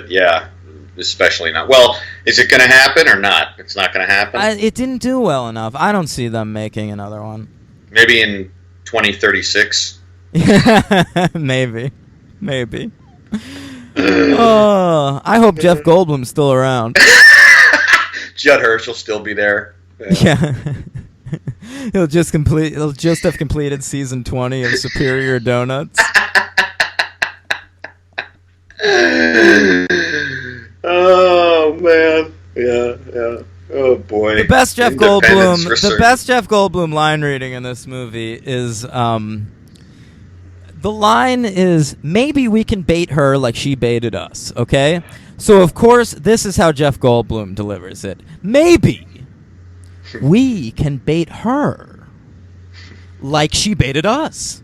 yeah. Especially not. Well, is it going to happen or not? It's not going to happen? It didn't do well enough. I don't see them making another one. Maybe in 2036? Maybe. I hope Jeff Goldblum's still around. Judd Hirsch will still be there. Yeah. He'll just have completed season 20 of Superior Donuts. Oh man. Yeah. Oh boy. The best Jeff Goldblum line reading in this movie is the line is, maybe we can bait her like she baited us, okay? So of course this is how Jeff Goldblum delivers it. Maybe we can bait her like she baited us.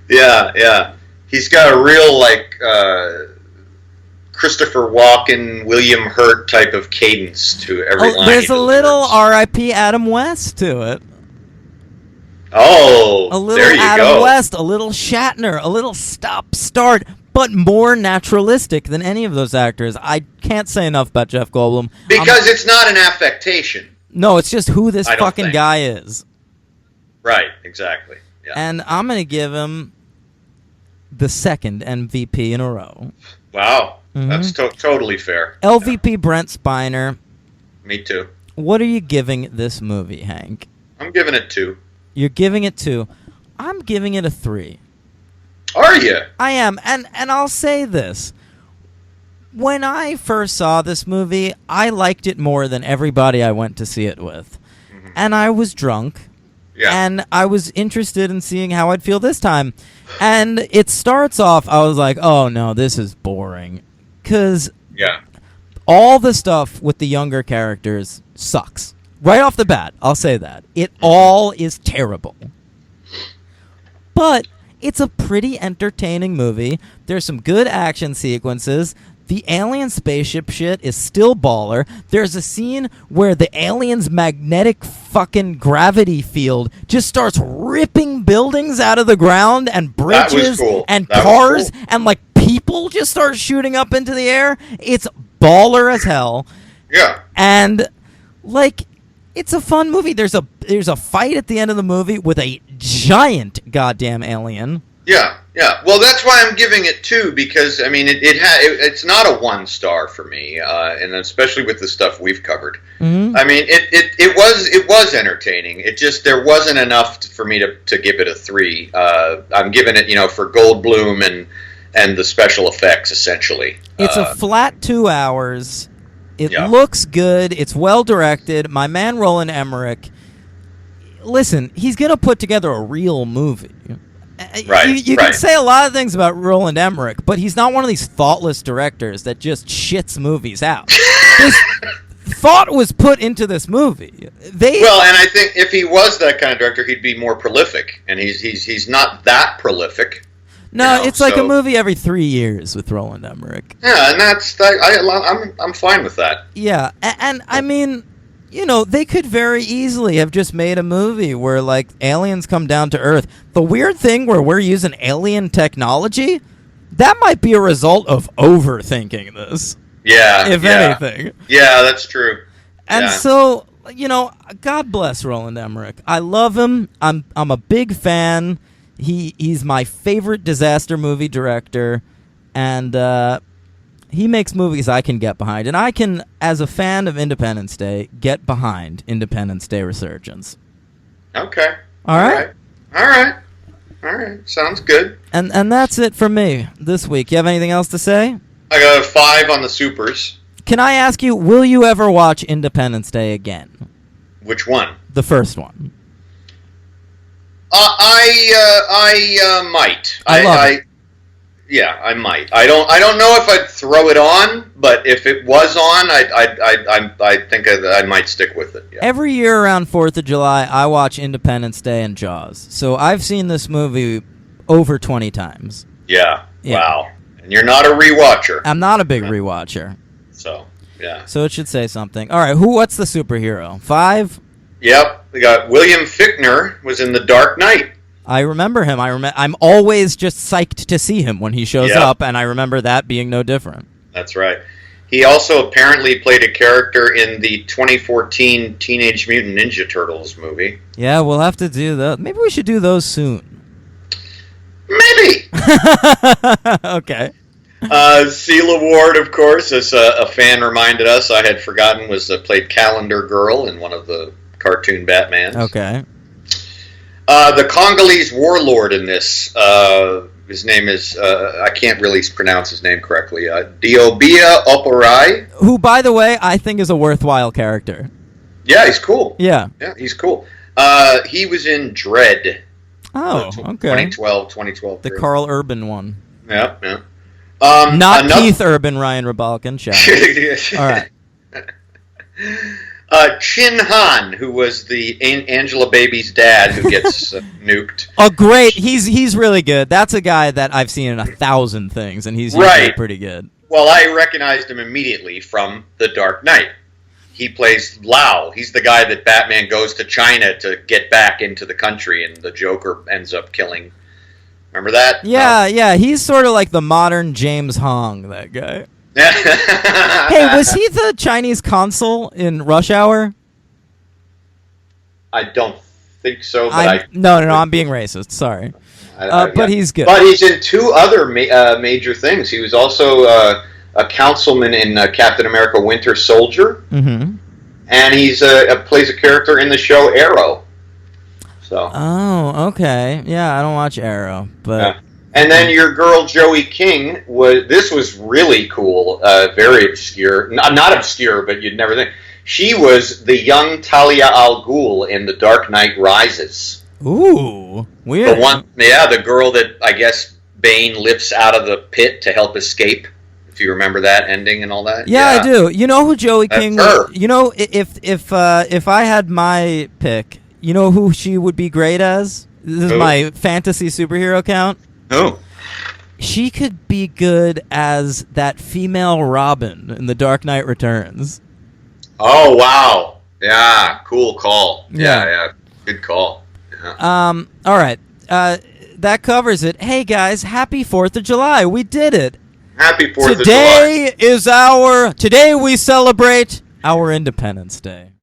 Yeah. He's got a real Christopher Walken, William Hurt type of cadence to every line. There's a little R.I.P. Adam West to it. Oh, a little there you Adam go. West, a little Shatner, a little stop-start, but more naturalistic than any of those actors. I can't say enough about Jeff Goldblum. Because it's not an affectation. No, it's just who this fucking guy is. Right, exactly. Yeah. And I'm going to give him the second MVP in a row. Wow, that's totally fair. LVP Brent Spiner. Me too. What are you giving this movie, Hank? I'm giving it 2. You're giving it 2. I'm giving it a 3. Are you? I am, and I'll say this. When I first saw this movie, I liked it more than everybody I went to see it with. Mm-hmm. And I was drunk. Yeah. And I was interested in seeing how I'd feel this time. And it starts off, I was like, oh no, this is boring. Because all the stuff with the younger characters sucks. Right off the bat, I'll say that. It all is terrible. But it's a pretty entertaining movie. There's some good action sequences. The alien spaceship shit is still baller. There's a scene where the alien's magnetic fucking gravity field just starts ripping buildings out of the ground and bridges and cars and like people just start shooting up into the air. It's baller as hell. Yeah. And like it's a fun movie. There's a fight at the end of the movie with a giant goddamn alien. Yeah. Well, that's why I'm giving it 2 because I mean it's not a 1 star for me, and especially with the stuff we've covered. Mm-hmm. I mean it was entertaining. It just there wasn't enough for me to give it a 3. I'm giving it for Goldblum and the special effects essentially. It's a flat 2 hours. It looks good. It's well directed. My man Roland Emmerich. Listen, he's gonna put together a real movie. Right. You can say a lot of things about Roland Emmerich, but he's not one of these thoughtless directors that just shits movies out. This thought was put into this movie. And I think if he was that kind of director, he'd be more prolific, and he's not that prolific. No, it's like a movie every 3 years with Roland Emmerich. Yeah, and I'm fine with that. Yeah, and I mean, they could very easily have just made a movie where, like, aliens come down to Earth. The weird thing where we're using alien technology, that might be a result of overthinking this. Yeah. If anything. Yeah, that's true. And so, God bless Roland Emmerich. I love him. I'm a big fan. He's my favorite disaster movie director. And, he makes movies I can get behind. And I can, as a fan of Independence Day, get behind Independence Day Resurgence. Okay. All right. Sounds good. And that's it for me this week. You have anything else to say? I got a 5 on the supers. Can I ask you, will you ever watch Independence Day again? Which one? The first one. I might. I love it. Yeah, I might. I don't know if I'd throw it on, but if it was on, I think I might stick with it. Yeah. Every year around 4th of July, I watch Independence Day and Jaws. So I've seen this movie over 20 times. Yeah. Wow. And you're not a rewatcher. I'm not a big rewatcher. So, yeah. So it should say something. All right, what's the superhero? 5? Yep. We got William Fichtner was in The Dark Knight. I remember him. I'm always just psyched to see him when he shows up, and I remember that being no different. That's right. He also apparently played a character in the 2014 Teenage Mutant Ninja Turtles movie. Yeah, we'll have to do those. Maybe we should do those soon. Maybe. Okay. Celia Ward, of course, as a fan reminded us, I had forgotten, was played Calendar Girl in one of the cartoon Batmans. Okay. The Congolese warlord in this, his name is, I can't really pronounce his name correctly, Diobia Oporai. Who, by the way, I think is a worthwhile character. Yeah, he's cool. Yeah. Yeah, he's cool. He was in Dread. Oh, okay. 2012. The Carl Urban one. Yeah, yeah. Not Keith Urban, Ryan Rebalkin. All right. Chin Han, who was the Angela Baby's dad who gets nuked. Oh, great. He's really good. That's a guy that I've seen in 1,000 things, and he's usually pretty good. Well, I recognized him immediately from The Dark Knight. He plays Lau. He's the guy that Batman goes to China to get back into the country, and the Joker ends up killing. Remember that? Yeah, yeah. He's sort of like the modern James Hong, that guy. Hey, was he the Chinese consul in Rush Hour? I don't think so. But No, I'm being racist. Sorry. But he's good. But he's in two other major things. He was also a councilman in Captain America: Winter Soldier, and he's plays a character in the show Arrow. So. Oh, okay. Yeah, I don't watch Arrow, but. Yeah. And then your girl Joey King was really cool, very obscure. Not obscure, but you'd never think. She was the young Talia al Ghul in The Dark Knight Rises. Ooh, weird. The girl that I guess Bane lifts out of the pit to help escape. If you remember that ending and all that. Yeah, I do. You know who Joey King? You know, if I had my pick, you know who she would be great as? This is my fantasy superhero count. Who? She could be good as that female Robin in The Dark Knight Returns. Oh, wow. Yeah, cool call. Yeah. Good call. Yeah. All right. That covers it. Hey, guys, happy 4th of July. We did it. Happy 4th of July. Today we celebrate our Independence Day.